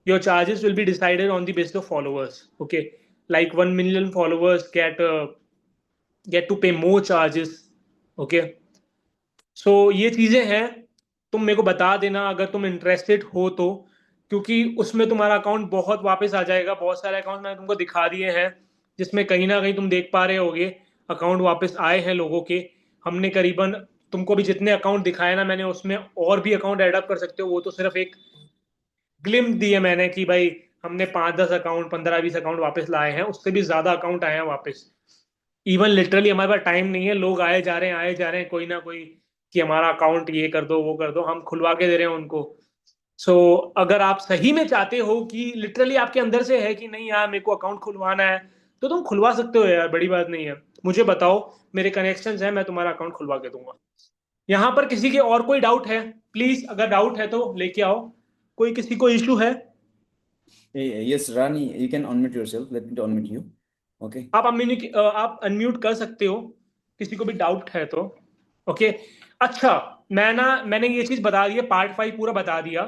your charges will be decided on the basis of followers. Okay, like 1 million followers get to pay more charges. Okay, सो ये चीजें हैं. तुम मेरे को बता देना अगर तुम इंटरेस्टेड हो तो, क्योंकि उसमें तुम्हारा अकाउंट बहुत वापस आ जाएगा. बहुत सारे अकाउंट मैंने तुमको दिखा दिए हैं, जिसमें कहीं ना कहीं तुम देख पा रहे होगे अकाउंट वापस आए हैं लोगों के. हमने करीबन तुमको भी जितने अकाउंट दिखाए ना मैंने, उसमें और भी अकाउंट ऐड अप कर सकते हो. वो तो सिर्फ एक ग्लिम्स दी है मैंने कि भाई हमने 5-10 अकाउंट 15-20 अकाउंट वापस लाए हैं. उससे भी ज्यादा अकाउंट आए हैं वापस. इवन लिटरली हमारे पास टाइम नहीं है, लोग आए जा रहे हैं कोई ना कोई, कि हमारा अकाउंट ये कर दो वो कर दो, हम खुलवा के दे रहे हैं उनको. सो अगर आप सही में चाहते हो कि लिटरली आपके अंदर से है कि नहीं यार मेरे को अकाउंट खुलवाना है, तो तुम खुलवा सकते हो यार, बड़ी बात नहीं है. मुझे बताओ, मेरे कनेक्शंस हैं, मैं तुम्हारा अकाउंट खुलवा के दूंगा. यहाँ पर किसी के और कोई डाउट है? प्लीज अगर डाउट है तो लेके आओ. कोई किसी को इशू है? Yes, Rani, you can unmute yourself. Let me to unmute you. Okay. आप अनम्यूट कर सकते हो, किसी को भी डाउट है तो. ओके, अच्छा, मैंने ये चीज बता दी है, पार्ट 5 पूरा बता दिया.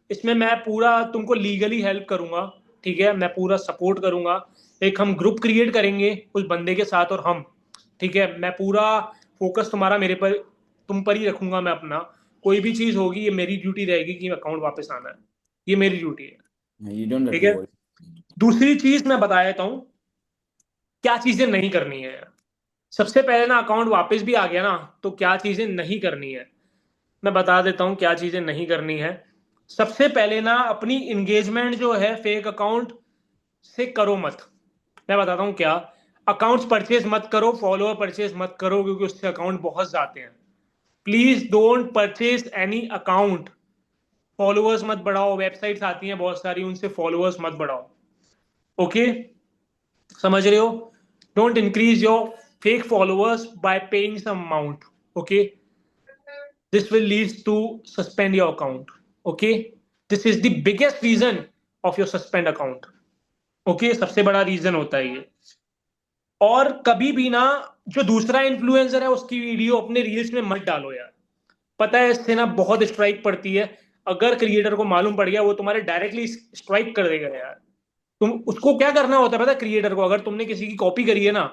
इसमें मैं पूरा तुमको लीगली हेल्प करूंगा. ठीक है, मैं पूरा सपोर्ट करूंगा. एक हम ग्रुप क्रिएट करेंगे उस बंदे के साथ और हम. ठीक है, मैं पूरा फोकस तुम्हारा मेरे पर, तुम पर ही रखूंगा मैं अपना. कोई भी चीज होगी ये मेरी ड्यूटी रहेगी कि अकाउंट वापस आना है. ये मेरी ड्यूटी है. You don't have ठीक to है, worry. दूसरी चीज मैं बता देता हूँ क्या चीजें नहीं करनी है. सबसे पहले ना, अकाउंट वापस भी आ गया ना, तो क्या चीजें नहीं करनी है मैं बता देता हूं. क्या चीजें नहीं करनी है, सबसे पहले ना अपनी इंगेजमेंट जो है फेक अकाउंट से करो मत. मैं बताता हूं क्या. अकाउंट्स परचेज मत करो, फॉलोअर परचेज मत करो, क्योंकि उससे अकाउंट बहुत जाते हैं. Please don't purchase any account. Followers मत बढ़ाओ. वेबसाइट्स आती हैं बहुत सारी, उनसे फॉलोअर्स मत बढ़ाओ. ओके, समझ रहे हो. Don't increase your fake followers by paying some amount. Okay, this will lead to suspend your account. Okay, this is the biggest reason of your suspend account. Okay, सबसे बड़ा रीजन होता है ये. और कभी भी ना जो दूसरा इन्फ्लुएंसर है उसकी वीडियो अपने रील्स में मत डालो यार. पता है इससे ना बहुत स्ट्राइक पड़ती है. अगर क्रिएटर को मालूम पड़ गया वो तुम्हारे डायरेक्टली स्ट्राइक कर देगा यार. तुम उसको क्या करना होता है पता है क्रिएटर को, अगर तुमने किसी की कॉपी करी है ना,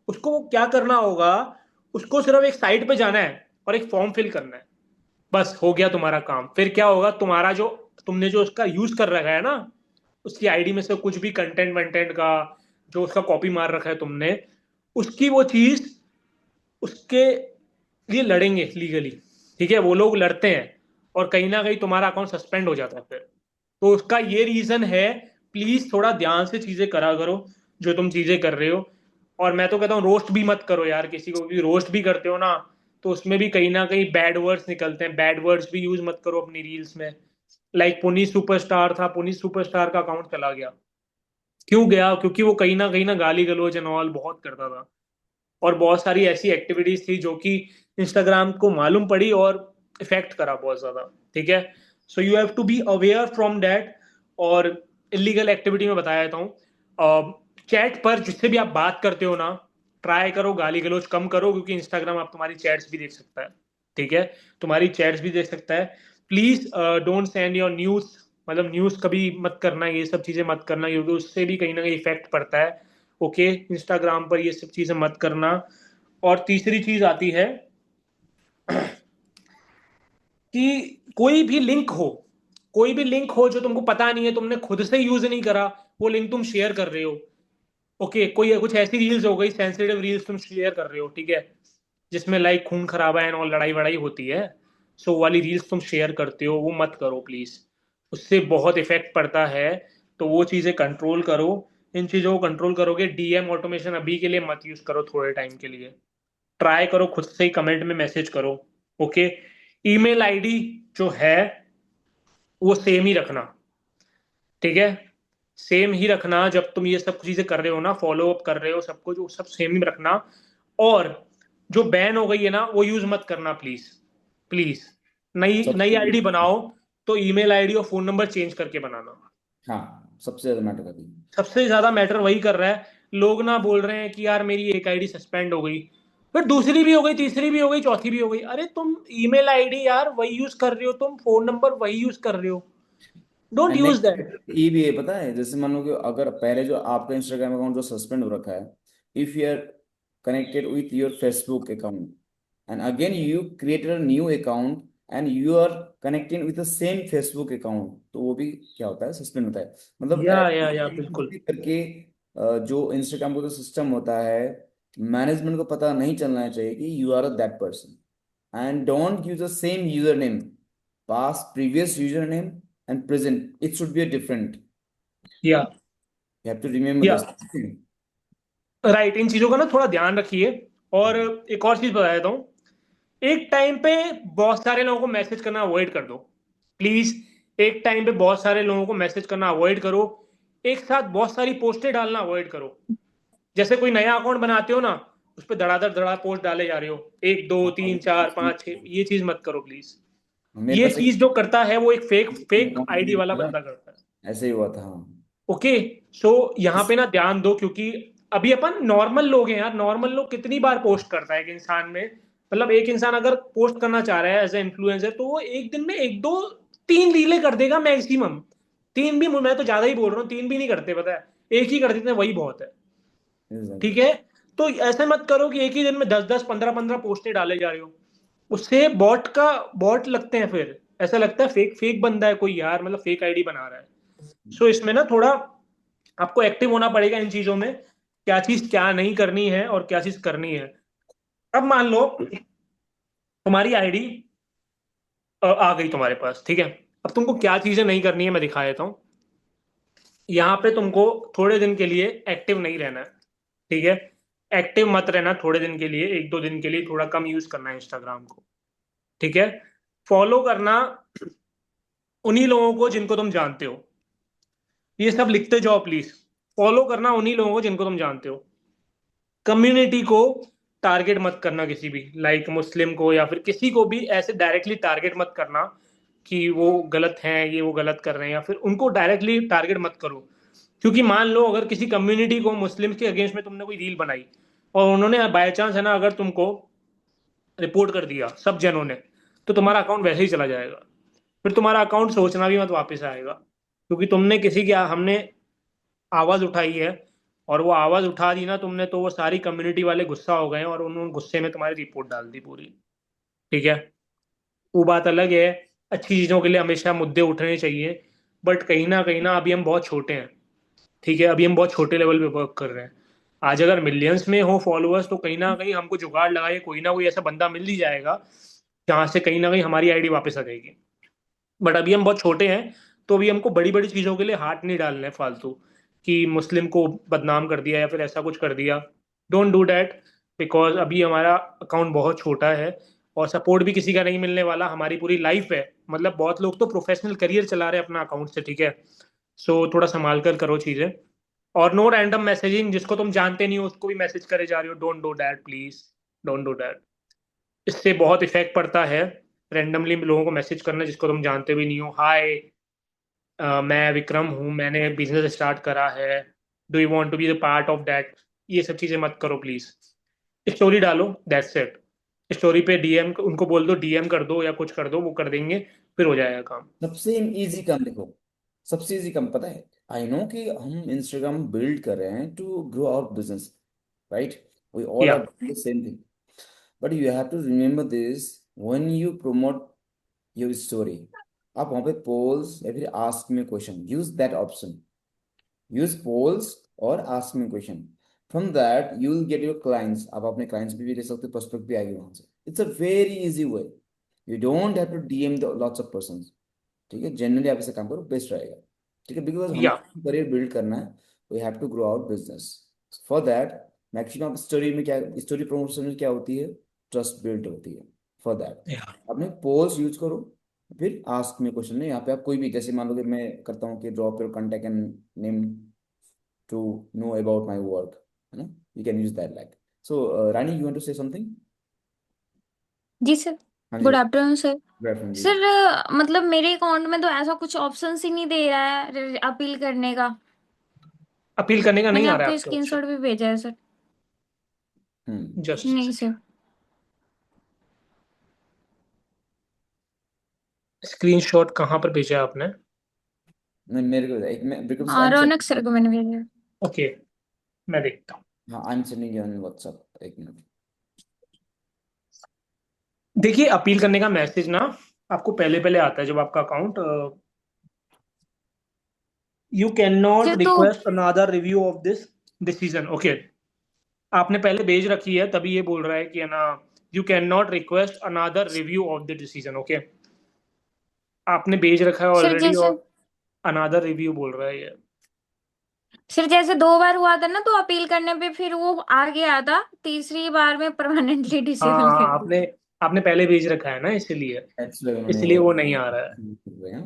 उसको क्या करना होगा, उसको सिर्फ एक साइट पे जाना है और एक फॉर्म फिल करना है. बस हो गया तुम्हारा काम. फिर क्या होगा, तुम्हारा जो तुमने जो उसका यूज कर रखा है ना, उसकी आईडी में से कुछ भी कंटेंट वंटेंट का जो उसका कॉपी मार रखा है तुमने, उसकी वो चीज उसके लिए लड़ेंगे लीगली. ठीक है, वो लोग लड़ते हैं और कहीं ना कहीं तुम्हारा अकाउंट सस्पेंड हो जाता है फिर. तो उसका ये रीजन है. प्लीज थोड़ा ध्यान से चीजें करा करो जो तुम चीजें कर रहे हो. और मैं तो कहता हूँ रोस्ट भी मत करो यार किसी को, क्योंकि रोस्ट भी करते हो ना तो उसमें भी कहीं ना कहीं बैड वर्ड्स निकलते हैं. बैड वर्ड्स भी यूज मत करो अपनी रील्स में. लाइक पुनीत सुपरस्टार था, पुनीत सुपरस्टार का अकाउंट चला गया. क्यों गया? क्योंकि वो कहीं ना गाली गलौज एंड ऑल बहुत करता था. और बहुत सारी ऐसी एक्टिविटीज थी जो कि इंस्टाग्राम को मालूम पड़ी और इफेक्ट करा बहुत ज्यादा. ठीक है, so you have to be aware from that. और इलीगल एक्टिविटी में बताया देता हूँ। चैट पर जिससे भी आप बात करते हो ना, ट्राई करो गाली गलौज कम करो, क्योंकि इंस्टाग्राम आप तुम्हारी चैट्स भी देख सकता है। ठीक है, तुम्हारी चैट्स भी देख सकता है। Please don't send your news, मतलब न्यूज कभी मत करना, ये सब चीजें मत करना, क्योंकि उससे भी कहीं ना कहीं इफेक्ट पड़ता है। ओके, इंस्टाग्राम पर ये सब चीजें मत करना। और तीसरी चीज आती है कि कोई भी लिंक हो जो तुमको पता नहीं है, तुमने खुद से यूज नहीं करा, वो लिंक तुम शेयर कर रहे हो। ओके, कोई कुछ ऐसी रील्स हो गई, सेंसिटिव रील्स तुम शेयर कर रहे हो, ठीक है, जिसमें लाइक खून खराबा है और लड़ाई वड़ाई होती है, सो वाली रील्स तुम शेयर करते हो, वो मत करो प्लीज। उससे बहुत इफेक्ट पड़ता है। तो वो चीजें कंट्रोल करो। इन चीजों को कंट्रोल करोगे। डीएम ऑटोमेशन अभी के लिए मत यूज करो, थोड़े टाइम के लिए ट्राई करो, खुद से ही कमेंट में मैसेज करो। ओके, ईमेल आईडी जो है वो सेम ही रखना। ठीक है, सेम ही रखना। जब तुम ये सब चीजें कर रहे हो ना, फॉलो अप कर रहे हो सबको, जो सब सेम ही रखना। और जो बैन हो गई है ना, वो यूज मत करना प्लीज। प्लीज, नई नई सबसे, आईडी बनाओ तो ईमेल आईडी और फोन नंबर चेंज करके बनाना। हाँ, सबसे ज्यादा मैटर करती है। सबसे ज्यादा मैटर वही कर रहा है। लोग ना बोल रहे हैं कि यार मेरी एक आईडी सस्पेंड हो गई, फिर दूसरी भी हो गई, तीसरी भी हो गई, चौथी भी हो गई। अरे तुम ईमेल आईडी यार वही यूज कर रहे हो, तुम फोन नंबर वही यूज कर रहे हो, don't and use that. Next ये भी है, पता है, जैसे मान लो कि अगर पहले जो आपका इंस्टाग्राम अकाउंट जो सस्पेंड हो रखा है, if you are connected with your Facebook account and again you created a new account and you are connecting with the same Facebook account, तो वो भी क्या होता है, सस्पेंड होता है। मतलब या बिल्कुल। ऐसे करके जो इंस्टाग्राम का जो सिस्टम होता है, मैनेजमेंट को पता नहीं चलना चाहिए कि you are that person, and don't use the same username. Past, previous username and present. It should be a different. या You have to remember या this thing. राइट, इन चीजों का ना थोड़ा ध्यान रखिए। और एक और चीज बता देता हूँ, एक टाइम पे बहुत सारे लोगों को मैसेज करना अवॉइड कर दो प्लीज। एक टाइम पे बहुत सारे लोगों को मैसेज करना अवॉइड करो। एक साथ बहुत सारी पोस्टें डालना अवॉइड करो। जैसे कोई नया अकाउंट बनाते हो ना, उस पर धड़ाधड़ धड़ा पोस्ट डाले जा रहे हो, एक दो हाँ, तीन चार पांच छह, ये चीज मत करो प्लीज। मेरे ये पास एक चीज जो करता है वो एक फेक फेक अकाउंट आईडी वाला था, बंदा करता है। ऐसे ही हुआ था, हाँ। ओके, सो यहाँ पे ना ध्यान दो, क्योंकि अभी अपन नॉर्मल लोग हैं यार। नॉर्मल लोग कितनी बार पोस्ट करता है एक इंसान में, मतलब एक इंसान अगर पोस्ट करना चाह रहा है एज ए इन्फ्लुएंसर, तो वो एक दिन में एक दो तीन रीलें कर देगा मैक्सिमम। तीन भी, मैं तो ज्यादा ही बोल रहा हूँ, तीन भी नहीं करते, पता है, एक ही कर देते हैं, वही बहुत है। ठीक एग्जैक्टली। है, तो ऐसे मत करो कि एक ही दिन में 10 10 15 15 पोस्टें डाले जा रहे हो। उससे बॉट लगते हैं, फिर ऐसा लगता है फेक फेक बंदा है कोई यार, मतलब फेक आईडी बना रहा है। सो इसमें ना थोड़ा आपको एक्टिव होना पड़ेगा इन चीजों में, क्या चीज क्या नहीं करनी है और क्या चीज करनी है। अब मान लो तुम्हारी आईडी आ गई तुम्हारे पास, ठीक है। अब तुमको क्या चीजें नहीं करनी है मैं दिखा देता हूँ। यहाँ पे तुमको थोड़े दिन के लिए एक्टिव नहीं रहना है, ठीक है। एक्टिव मत रहना थोड़े दिन के लिए, एक दो दिन के लिए थोड़ा कम यूज करना है इंस्टाग्राम को। ठीक है, फॉलो करना उन्हीं लोगों को जिनको तुम जानते हो। ये सब लिखते जाओ प्लीज। फॉलो करना उन्हीं लोगों को जिनको तुम जानते हो। कम्युनिटी को टारगेट मत करना, किसी भी लाइक मुस्लिम को या फिर किसी को भी ऐसे डायरेक्टली टारगेट मत करना कि वो गलत हैं, ये वो गलत कर रहे हैं, या फिर उनको डायरेक्टली टारगेट मत करो। क्योंकि मान लो अगर किसी कम्युनिटी को, मुस्लिम के अगेंस्ट में तुमने कोई रील बनाई और उन्होंने बाय चांस है ना, अगर तुमको रिपोर्ट कर दिया सब जनों ने, तो तुम्हारा अकाउंट वैसे ही चला जाएगा। फिर तुम्हारा अकाउंट सोचना भी मत वापस आएगा, क्योंकि तुमने किसी की, हमने आवाज उठाई है, और वो आवाज उठा दी ना तुमने, तो वो सारी कम्युनिटी वाले गुस्सा हो गए और उन्होंने गुस्से में तुम्हारी रिपोर्ट डाल दी पूरी। ठीक है, वो बात अलग है। अच्छी चीजों के लिए हमेशा मुद्दे उठने चाहिए, बट कहीं ना अभी हम बहुत छोटे हैं। ठीक है, अभी हम बहुत छोटे लेवल पे वर्क कर रहे हैं। आज अगर मिलियंस में हो फॉलोअर्स, तो कहीं ना कहीं हमको जुगाड़ लगाए, कोई ना कोई ऐसा बंदा मिल ही जाएगा जहां से कहीं ना कहीं हमारी आईडी वापस आ जाएगी। बट अभी हम बहुत छोटे हैं, तो अभी हमको बड़ी बड़ी चीजों के लिए हाथ नहीं डालना है फालतू, कि मुस्लिम को बदनाम कर दिया या फिर ऐसा कुछ कर दिया। डोंट डू डैट, बिकॉज अभी हमारा अकाउंट बहुत छोटा है और सपोर्ट भी किसी का नहीं मिलने वाला, हमारी पूरी लाइफ है। मतलब बहुत लोग तो प्रोफेशनल करियर चला रहे हैं अपना अकाउंट से, ठीक है। सो थोड़ा संभाल कर करो चीजें। और नो रैंडम मैसेजिंग, जिसको तुम जानते नहीं हो उसको भी मैसेज करे जा रहे हो, don't do that please. Don't do that, इससे बहुत इफेक्ट पड़ता है। रैंडमली लोगों को मैसेज करना जिसको तुम जानते भी नहीं हो, हाय मैं विक्रम हूँ, मैंने बिजनेस स्टार्ट करा है, do you want to be the part of that. ये सब चीजें मत करो प्लीज। स्टोरी डालो, दैट्स इट। स्टोरी पे डीएम उनको बोल दो, डीएम कर दो या कुछ कर दो, वो कर देंगे, फिर हो जाएगा काम। सबसे इजी काम देखो, सबसे इजी काम पता है। आई नो कि हम इंस्टाग्राम बिल्ड कर रहे हैं to grow our business, right? We all yeah are the same thing, but you have to remember this when you promote your story. आप वहां पे पोल्स या फिर ask me question, use that option. Use polls और ask me question. From that you will get your clients. आप अपने clients भी ले सकते हो, प्रोस्पेक्ट भी आएगी वहां से। It's a very easy way. You don't have to DM the lots of person. ठीक है, जनरली आप ऐसे काम करो, बेस्ट रहेगा। ठीक है, बिकॉज हम या करियर बिल्ड करना है, we have to grow out business. For that maximum story में क्या, स्टोरी प्रमोशन में क्या होती है, ट्रस्ट बिल्ड होती है। फॉर दैट या आपने पोल्स यूज करो, फिर आस्क में क्वेश्चन। नहीं, यहाँ पे आप कोई भी, जैसे मान लो कि मैं करता हूँ कि drop your contact and name to know about my work, है ना? You can use that like. So Rani, you want to say something? जी सर। हाँ जी, गुड आफ्टरनून सर। रेफरेंस जी। सर मतलब मेरे अकाउंट में तो ऐसा कुछ ऑप्शंस ही नहीं दे रहा है अपील करने का। अपील करने का नहीं मैंने आ रहा है आपको आपके ऑप्शन। स्क्रीनशॉट भी भेजा है सर। जस्ट नहीं सर। स्क्रीनशॉट कहाँ पर भेजा है आपने? नहीं, मेरे को एक, मैं बिकॉज आई हाँ एम रौनक सेंडिंग। सर को मैंने भेजा है। ओके, मैं देखता हूँ। हाँ, I am sending you on WhatsApp, एक मिनट। देखिए, अपील करने का मैसेज ना आपको पहले पहले आता है जब आपका account, you can not sir तो request another review of this decision. Okay, आपने पहले भेज रखी है तभी ये बोल रहा है कि है ना, you can not request another review of the decision. Okay, आपने भेज रखा है सर ऑलरेडी जैसे और अनदर रिव्यू बोल रहा है ये। सर जैसे 2 बार हुआ था ना, तो अपील करने पे फिर वो आ गया था, तीसरी बार में परमानेंटली डिसेबल हाँ, कर दी। आपने आपने पहले भेज रखा है ना, इसीलिए एक्चुअली उन्होंने इसलिए वो नहीं आ रहा है। वो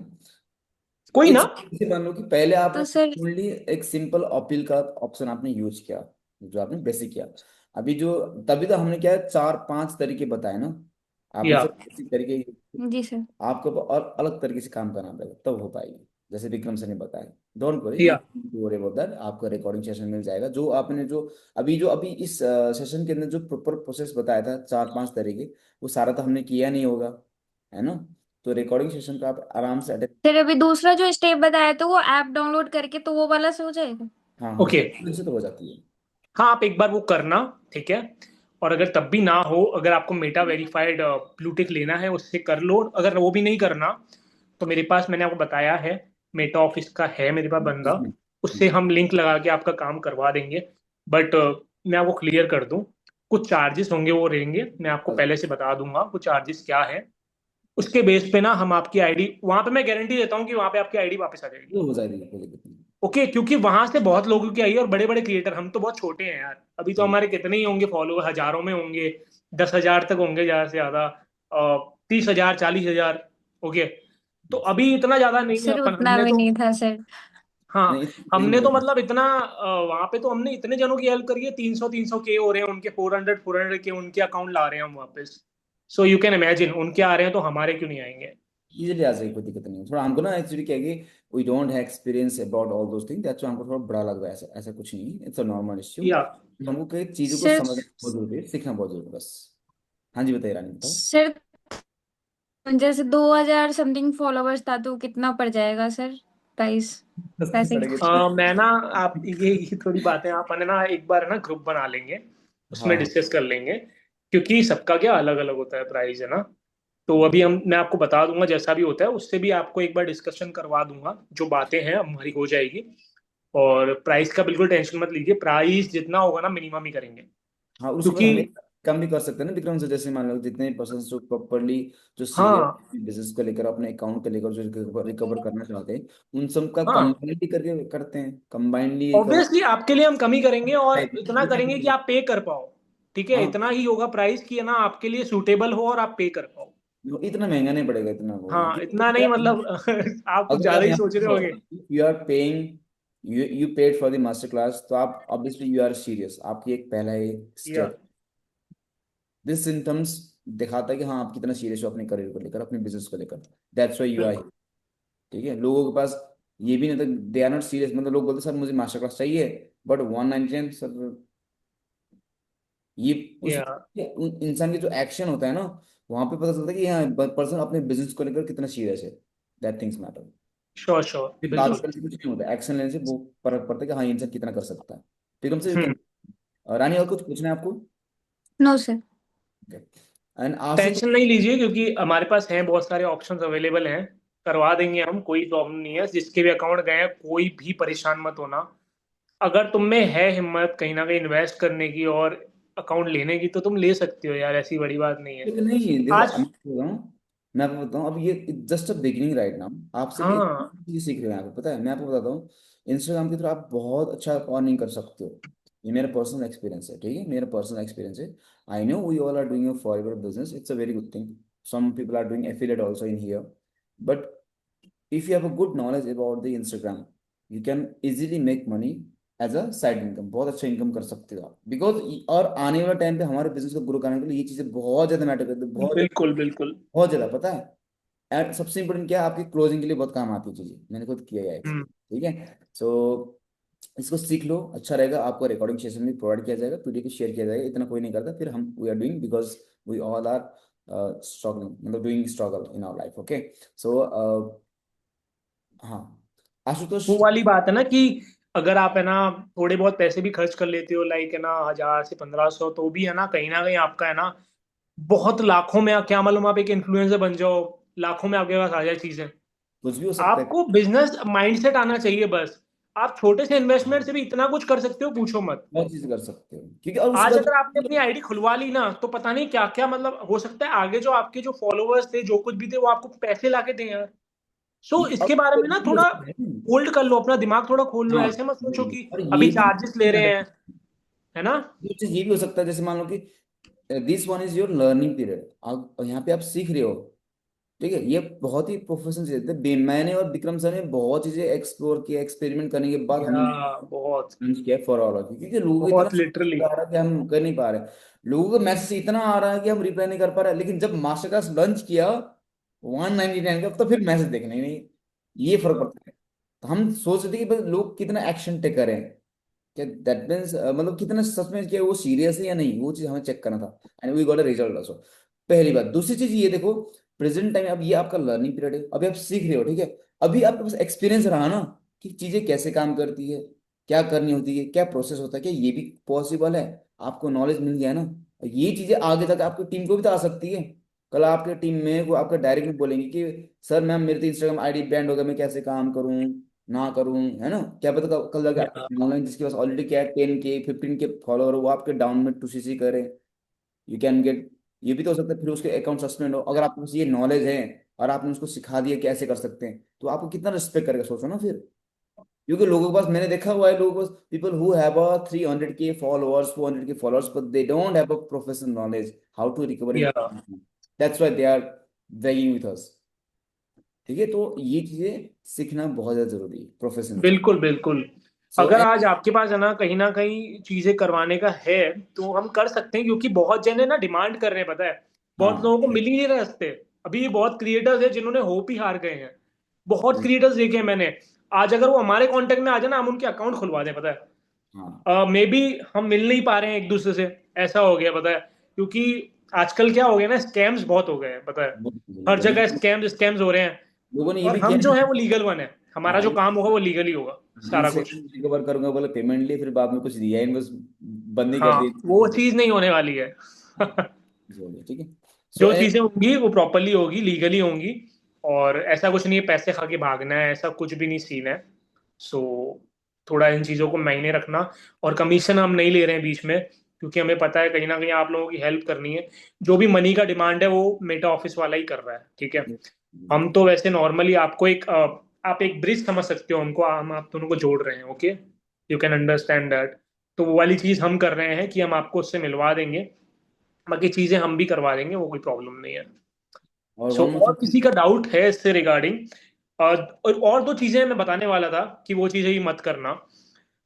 कोई इट्स ना। इसे मान लो कि पहले आपने तो सर ओनली एक सिंपल अपील का ऑप्शन आपने यूज किया, जो आपने बेसिक किया। अभी जो, तभी तो हमने क्या है, 4-5 तरीके बताए ना। आपने या सिर्फ बेसिक तरीके, जी सर। आपको और अलग तरीके से काम करना पड़ेगा, तब हो पाएगी। जैसे विक्रम सर ने बताया, डोंट वरी, या वरी अबाउट दैट। आपका रिकॉर्डिंग सेशन मिल जाएगा, जो आपने जो अभी इस सेशन के अंदर जो प्रॉपर प्रोसेस बताया था, 4-5 तरीके, वो सारा तो हमने किया नहीं होगा, है ना? तो रिकॉर्डिंग सेशन का आप आराम से अटेंड। सर अभी दूसरा जो स्टेप बताया था वो ऐप डाउनलोड करके, तो वो वाला से हो जाएगा। हाँ हाँ, ओके, उससे तो हो जाती है। हाँ आप एक बार वो करना, ठीक है। और अगर तब भी ना हो, अगर आपको मेटा वेरीफाइड ब्लूटिक लेना है उससे कर लो। अगर वो भी नहीं करना तो मेरे पास, मैंने आपको बताया है, मेटा ऑफिस का है मेरे पास बंदा, इसमें उससे हम लिंक लगा के आपका काम करवा देंगे। बट मैं आपको क्लियर कर दूं, कुछ चार्जेस होंगे, वो रहेंगे, मैं आपको पहले से बता दूंगा कुछ चार्जेस क्या है। उसके बेस पे ना हम आपकी आईडी, वहां पे मैं गारंटी देता हूँ कि वहां पे आपकी आईडी वापस आ जाएगी। वो हो जाएगी, कोई दिक्कत नहीं। ओके, क्योंकि वहां से बहुत लोगों की आई है और बड़े बड़े क्रिएटर, हम तो बहुत छोटे हैं यार। अभी तो हमारे कितने ही होंगे फॉलोअर, हजारों में होंगे, 10,000 तक होंगे ज्यादा से ज्यादा, 30,000, 40,000। ओके, तो अभी इतना ज्यादा नहीं है सर अपन, उतना हमने भी तो, नहीं था सर। हाँ, नहीं, हमने तो मतलब इतना, वहां पे तो हमने इतने जनों की हेल्प करी है, 300 के हो रहे हैं उनके, 400 के उनके अकाउंट ला रहे हैं हम वापस। सो यू कैन इमेजिन, उनके आ रहे हैं तो हमारे क्यों नहीं आएंगे। इजीली आ जाएगी, कोई दिक्कत नहीं है। थोड़ा हमको ना एक्चुअली क्या है कि we don't have experience about all those thing, that's हमको थोड़ा बड़ा लग रहा है। ऐसा ऐसा कुछ नहीं है, इट्स अ नॉर्मल इश्यू। या हमको कई चीज़ों को सर समझना बहुत जरूरी है, सीखना बहुत जरूरी है बस। हाँ जी, बताइए रानी, बताओ। सर जैसे 2,000 समथिंग फॉलोवर्स था, तो कितना पड़ जाएगा सर प्राइस, सस्ते पैसे? पड़ेंगे मैं ना, आप ये थोड़ी बातें आप ना एक बार ना ग्रुप बना लेंगे, उसमें हाँ डिस्कस कर लेंगे, क्योंकि सबका क्या अलग अलग होता है प्राइस, है ना। तो अभी हम, मैं आपको बता दूंगा जैसा भी होता है, उससे भी आपको एक बार डिस्कशन करवा दूंगा, जो बातें हैं हमारी हो जाएगी। और प्राइस का बिल्कुल टेंशन मत लीजिए, प्राइस जितना होगा ना मिनिमम ही करेंगे, हाँ, उसके बाद क्योंकि, हमें कम भी कर सकते हैं ना विक्रम से। जैसे मान लो जितने पर्सन जो प्रॉपरली, जो सीरियस हाँ बिजनेस को लेकर, अपने अकाउंट को लेकर, जो रिकवर करना चाहते हैं, उन सब का हाँ, कंबाइनली करके करते हैं, कंबाइनली रिकवर। ऑब्वियसली आपके लिए हम कमी करेंगे और इतना करेंगे कि आप पे कर पाओ। ठीक है, हाँ, इतना ही होगा प्राइस की, है ना, आपके लिए सूटेबल हो और आप पे कर पाओ। इतना महंगा नहीं पड़ेगा, इतना वो हाँ, क्योंकि इतना नहीं, क्या, मतलब आप कुछ अगर ज्यादा आप ही यहाँ सोच रहे होगे। You are paying, you paid for the master class, तो आप ऑब्वियसली यू आर सीरियस। आपकी एक पहला ही या स्टेप, दिस सिम्टम्स दिखाता है कि हाँ, आप कितना सीरियस हो अपने करियर को लेकर, अपने बिजनेस को लेकर। That's why you are. ठीक है, लोगों के पास ये भी नहीं तो दे आर नॉट सीरियस, मतलब लोग बोलते सर मुझे मास्टर क्लास चाहिए, बट 199 सर, ये उस या इंसान की जो एक्शन होता है ना, वहां पे पता चलता है कि हाँ पर्सन अपने बिजनेस को लेकर कितना सीरियस है। That things matter. Sure sure सिर्फ बात बिल्कुल। करने से कुछ नहीं होता, एक्शन लेने से वो फर्क पड़ता है कि हाँ ये इंसान कितना कर सकता है। ठीक है, हमसे हम्म। रानी और कुछ पूछना है आपको? No sir. And Ashu tension नहीं लीजिए, क्योंकि हमारे पास हैं बहुत सारे ऑप्शंस अवेलेबल हैं। करवा देंगे हम, कोई प्रॉब्लम नहीं है। जिसके भी अकाउंट गए हैं, कोई भी परेशान मत होना। अगर तुम में है हिम्मत कहीं ना कहीं इन्वेस्ट करने की और अकाउंट लेने की, तो तुम ले सकते हो यार, ऐसी बड़ी बात नहीं है। नहीं देखो, आज। मैं आपको बताऊं, अब ये just a beginning right now. आपसे भी एक हाँ। चीज सीख रहे हैं यहाँ पे, पता है मैं आपको बताता हूँ। इंस्टाग्राम के थ्रू आप बहुत अच्छा अर्निंग कर सकते हो। ये मेरा पर्सनल एक्सपीरियंस है, ठीक है, मेरा पर्सनल एक्सपीरियंस है। I know we all are doing for your business, it's a very good thing. Some people are doing affiliate also in here, but if you have a good knowledge about the Instagram, you can easily make money as a side income. बहुत अच्छा income कर सकते हो आप, because और आने वाले time पे हमारे बिजनेस को ग्रो करने के लिए ये चीजें बहुत ज्यादा मैटर करती है, बहुत ज्यादा, बिल्कुल बिल्कुल। बहुत ज्यादा, पता है। एंड सबसे इंपॉर्टेंट क्या है, आपकी क्लोजिंग के लिए बहुत काम आती है चीजें, मैंने खुद किया है हम्म। एक्चुअली। ठीक है, सो इसको सीख लो, अच्छा रहेगा। आपको रिकॉर्डिंग सेशन भी प्रोवाइड किया जाएगा, पीडीएफ शेयर किया जाएगा, इतना कोई नहीं करता। फिर हम we are doing because we all are struggling, मतलब doing struggle in our life. Okay, so हाँ, आशुतोष। वो वाली बात है ना कि अगर आप है ना थोड़े बहुत पैसे भी खर्च कर लेते हो, लाइक है ना 1000 से 1500, तो भी है ना कहीं आपका है ना बहुत लाखों में, क्या मालूम आप एक इन्फ्लुएंसर बन जाओ, लाखों में आपके पास आ जाए चीजें। कुछ भी हो सकता है। आपको बिजनेस माइंडसेट आना चाहिए बस। आप छोटे से इन्वेस्टमेंट से भी इतना कुछ कर सकते हो, पूछो मत। बहुत चीज कर सकते हो, क्योंकि और उसके आज बाद अगर आपने अपनी आईडी खुलवा ली ना, तो पता नहीं क्या क्या मतलब हो सकता है आगे, जो आपके जो फॉलोअर्स थे, जो कुछ भी थे, वो आपको पैसे लाके दें यार। सो और इसके बारे में ना ये भी हो थोड़ा सकता है। होल्ड कर लो, अपना दिमाग थोड़ा खोल लो। हाँ, ऐसे मत सोचो कि और अभी ये भी चार्जेस ले रहे हैं, है ना। ये चीज ये भी हो सकता है, जैसे मान लो कि this one is your learning period, आप यहाँ पे आप सीख रहे हो। ठीक है, ये बहुत ही प्रोफेशनल चीज है। मैंने और विक्रम सर ने बहुत चीजें एक्सप्लोर किया, एक्सपेरिमेंट करने के बाद हमने या बहुत लॉन्च किया फॉर ऑल ऑफ यू, क्योंकि लोगों को इतना बहुत लिटरली। आ रहा है कि हम कर नहीं पा रहे। लोगों को मैसेज इतना आ रहा है कि हम रिप्लाई नहीं कर पा रहे, लेकिन जब मास्टर क्लास लॉन्च किया 199 का, तो फिर मैसेज देखना ही नहीं। ये फर्क पड़ता है। तो हम सोच रहे थे कि भाई लोग कितना एक्शन टेक करें, क्या दैट मीन्स मतलब कितना सच में क्या वो सीरियस है या नहीं, वो चीज हमें चेक करना था। And we got a result also. पहली बात। दूसरी चीज ये देखो, प्रेजेंट टाइम अब ये आपका लर्निंग पीरियड है, अभी आप सीख रहे हो, ठीक है। अभी आपके पास एक्सपीरियंस रहा ना कि चीजें कैसे काम करती है, क्या करनी होती है, क्या प्रोसेस होता है, क्या ये भी पॉसिबल है। आपको नॉलेज मिल गया है ना, ये चीजें आगे तक आपकी टीम को भी तो आ सकती है। कल आपके टीम में वो आपका डायरेक्टली बोलेंगे कि सर मैम मेरे तो इंस्टाग्राम आईडी बैंड हो गया, मैं कैसे काम करूं ना करूं, है ना। क्या पता कल या जाके ऑनलाइन जिसके पास ऑलरेडी क्या है 10K 15K फॉलोअर, वो आपके डाउन में 2CC करे। यू कैन गेट, ये भी तो हो सकता है फिर उसके अकाउंट सस्पेंड हो। अगर आपके पास ये नॉलेज है और आपने उसको सिखा दिया कैसे कर सकते हैं, तो आपको कितना रिस्पेक्ट करेगा, सोचो ना फिर। क्योंकि लोगों के पास मैंने देखा हुआ है, लोगों के पास people who have a 300K followers 400K followers, but they don't have a professional knowledge how to recover in. Yeah that's why they are begging with us. ठीक है, तो ये चीजें सीखना बहुत ज्यादा जरूरी है प्रोफेशनली। बिल्कुल बिल्कुल। सो अगर आज आपके पास है ना कहीं चीजें करवाने का है, तो हम कर सकते हैं, क्योंकि बहुत जने ना डिमांड कर रहे हैं, पता है। बहुत हाँ, लोगों को मिल ही नहीं रहे रास्ते। अभी ये बहुत क्रिएटर्स है जिन्होंने होप ही हार गए हैं। बहुत क्रिएटर्स देखे हैं मैंने। आज अगर वो हमारे कांटेक्ट में आ जाए ना, हम उनके अकाउंट खुलवा दें, पता है। हाँ, मे बी हम मिल नहीं पा रहे हैं एक दूसरे से, ऐसा हो गया, पता है। क्योंकि आजकल क्या हो गया ना, स्कैम्स बहुत हो गए हैं, पता है। हर जगह स्कैम्स स्कैम्स हो रहे हैं। लोगों ने ये और भी किया हम जो ना। है वो लीगल वन है, हमारा हाँ, जो काम होगा वो लीगली होगा, सारा कुछ। इंस्टाग्राम रिकवर करूंगा बोले, पेमेंट लिए, फिर बाद में कुछ दिया ही नहीं, बस बंद ही कर हाँ, दी। वो चीज नहीं होने वाली है। हाँ, ठीक है। सो जो चीजें होंगी वो प्रॉपरली होगी, लीगली होंगी। और ऐसा कुछ नहीं है पैसे खा के भागना है, ऐसा कुछ भी नहीं सीन है। सो थोड़ा इन चीजों को मायने रखना। और कमीशन हम नहीं ले रहे हैं बीच में, क्योंकि हमें पता है कहीं ना कहीं आप लोगों की हेल्प करनी है। जो भी मनी का डिमांड है वो मेटा ऑफिस वाला ही कर रहा है, ठीक है। हम तो वैसे नॉर्मली आपको आप एक ब्रिज समझ सकते हो हमको, हम आप दोनों को जोड़ रहे हैं, okay. You can understand that. तो वो वाली चीज हम कर रहे हैं कि हम आपको उससे मिलवा देंगे। बाकी चीजें हम भी करवा देंगे, वो कोई प्रॉब्लम नहीं है। और सो वन मोर और थिंग। किसी का डाउट है इससे रिगार्डिंग? और दो चीजें मैं बताने वाला था कि वो चीजें ही मत करना।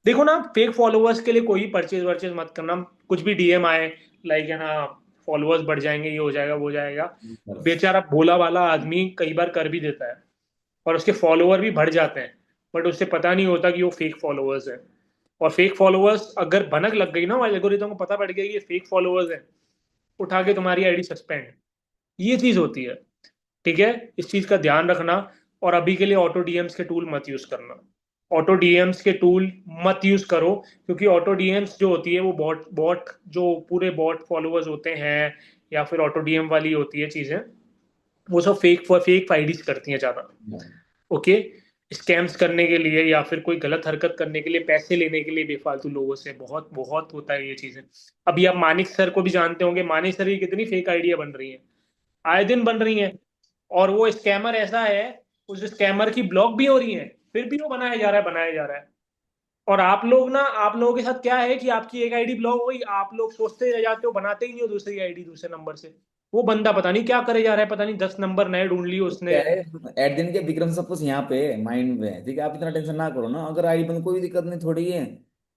देखो ना, फेक फॉलोअर्स के लिए कोई परचेज वर्चेज मत करना। कुछ भी डीएम आए, लाइक है ना, फॉलोअर्स बढ़ जाएंगे, ये हो जाएगा वो हो जाएगा। बेचारा भोला वाला आदमी कई बार कर भी देता है, और उसके फॉलोअर भी बढ़ जाते हैं। बट उससे पता नहीं होता कि वो फेक फॉलोअर्स हैं। और फेक फॉलोअर्स अगर भनक लग गई ना, वो एल्गोरिथम को पता पड़ गया कि ये फेक फॉलोअर्स हैं, उठा के तुम्हारी आईडी सस्पेंड। ये चीज होती है, ठीक है। इस चीज का ध्यान रखना। और अभी के लिए ऑटो डीएम्स के टूल मत यूज करना। ऑटो डीएम्स के टूल मत यूज करो, क्योंकि ऑटो डीएम्स जो होती है वो बॉट बॉट जो पूरे बॉट फॉलोअर्स होते हैं, या फिर ऑटो डीएम वाली होती है चीजें, वो सब फेक आईडीज करती हैं ज्यादा। ओके। स्कैम्स करने के लिए या फिर कोई गलत हरकत करने के लिए, पैसे लेने के लिए बेफालतू लोगों से बहुत बहुत होता है ये चीजें। अभी आप मानिक सर को भी जानते होंगे, मानिक सर की कितनी फेक आइडिया बन रही है, आए दिन बन रही हैं। और वो स्कैमर ऐसा है, उस स्कैमर की ब्लॉक भी हो रही है, फिर भी वो बनाया जा रहा है, बनाया जा रहा है। और आप लोग ना, आप लोगों के साथ क्या है कि आपकी एक आईडी ब्लॉक हो गई, आप लोग सोचते रह जाते हो, बनाते ही नहीं हो दूसरी आईडी दूसरे नंबर से। वो बंदा पता नहीं क्या करे जा रहा है, पता नहीं 10 नंबर नए ढूंढ लिए उसने। क्या है, एट दिन के विक्रम सब कुछ यहाँ पे माइंड में है, ठीक है। आप इतना टेंशन ना करो ना, अगर आई बंद कोई दिक्कत नहीं थोड़ी है।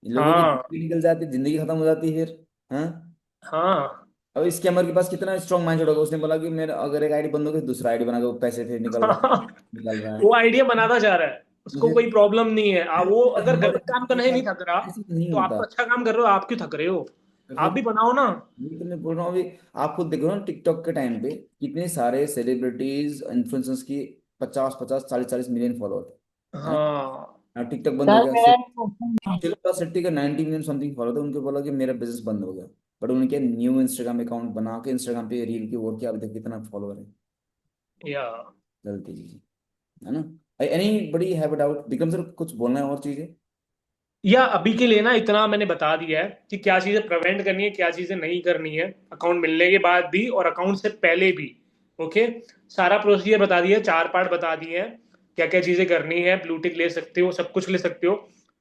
लोगों की हाँ जिंदगी निकल जाती है, जिंदगी खत्म हो जाती है फिर। हाँ। हाँ। अब स्कैमर के पास कितना स्ट्रॉन्ग माइंड होगा, उसने बोला कि मेरा अगर एक आईडी बंद हो गई, दूसरा आईडी बना के वो पैसे फिर निकाल रहा है। वो आइडिया बनाता जा रहा है, उसको मुझे कोई प्रॉब्लम नहीं है। वो अगर हमारे गलत काम करने से नहीं थक रहा, ऐसे नहीं तो आप होता। तो अच्छा काम कर रहे हो, आप क्यों थक रहे हो? आप फिर भी बनाओ ना। ये तो मैं बोल रहा हूँ अभी, आप खुद देखो ना टिकटॉक के टाइम पे कितने सारे सेलिब्रिटीज इन्फ्लुएंसर्स की 50-50 40-40 मिलियन फॉलोअर है। हाँ। टिकटॉक बंद हो सर गया। मेरा एक क्वेश्चन है। शिल्पा शेट्टी का 90 मिलियन समथिंग फॉलो थे, उनको बोला कि मेरा बिजनेस बंद हो गया। बट उनके न्यू इंस्टाग्राम अकाउंट बना के इंस्टाग्राम पे रील की और क्या, अभी तक कितना फॉलोअर है। या चलती चीजें, है ना। एनी बड़ी हैव डाउट, विक्रम सर कुछ बोलना है और चीजें? अभी के लिए ना इतना मैंने बता दिया है कि क्या चीजें प्रिवेंट करनी है, क्या चीजें नहीं करनी है, अकाउंट मिलने के बाद भी और अकाउंट से पहले भी। ओके। सारा प्रोसीजर बता दिया है, 4 पार्ट बता दिए हैं, क्या क्या चीजें करनी है, ब्लू टिक ले सकते हो, सब कुछ ले सकते हो।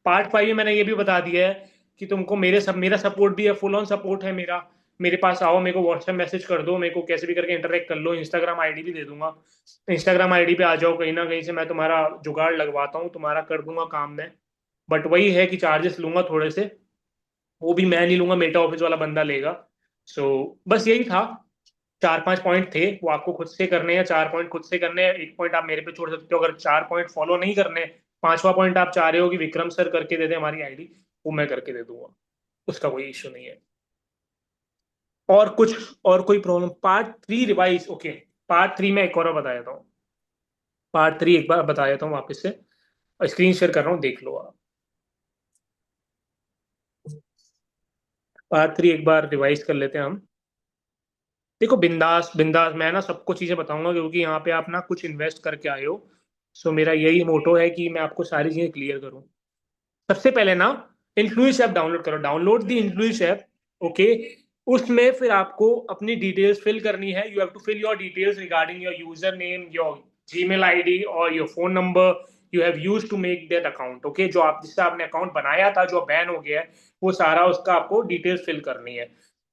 पार्ट 5 में मैंने ये भी बता दिया है कि तुमको मेरा सपोर्ट भी है, फुल ऑन सपोर्ट है मेरा। मेरे पास आओ, मेरे को व्हाट्सएप मैसेज कर दो, मेरे को कैसे भी करके इंटरेक्ट कर लो, इंस्टाग्राम आईडी भी दे दूंगा। इंस्टाग्राम आईडी पे आ जाओ, कहीं ना कहीं से मैं तुम्हारा जुगाड़ लगवाता हूँ, तुम्हारा कर दूंगा काम मैं। बट वही है कि चार्जेस लूंगा थोड़े से, वो भी मैं नहीं लूंगा, मेटा ऑफिस वाला बंदा लेगा। सो बस यही था। 4-5 पॉइंट थे, वो आपको खुद से करने हैं, 4 पॉइंट खुद से करने हैं, एक पॉइंट आप मेरे पे छोड़ सकते हो अगर 4 पॉइंट फॉलो नहीं करने। 5वां पॉइंट आप चाह रहे हो कि विक्रम सर करके दे दे हमारी आईडी, वो मैं करके दे दूंगा, उसका कोई इशू नहीं है। और कुछ, और कोई problem? Part 3 revise, okay. Part 3 में एक और बता देता हूँ। पार्ट 3 एक बार बता देता हूँ वापस से, स्क्रीन शेयर कर रहा हूँ, देख लो आप। पार्ट 3 एक बार रिवाइज कर लेते हैं हम। देखो, बिंदास बिंदास मैं ना सबको चीजें बताऊंगा, क्योंकि यहाँ पे आप ना कुछ इन्वेस्ट करके आए हो। सो मेरा यही मोटो है कि मैं आपको सारी चीजें क्लियर करूँ। सबसे पहले ना, इन्फ्लुएंस ऐप डाउनलोड करो, download the Influence app. Okay. उसमें फिर आपको अपनी डिटेल्स फिल करनी है, you have to fill your details regarding your user name, your Gmail ID और your phone number you have use to make that account. Okay. जो आप जिससे आपने अकाउंट बनाया था जो बैन हो गया है, वो सारा उसका आपको डिटेल्स फिल करनी है,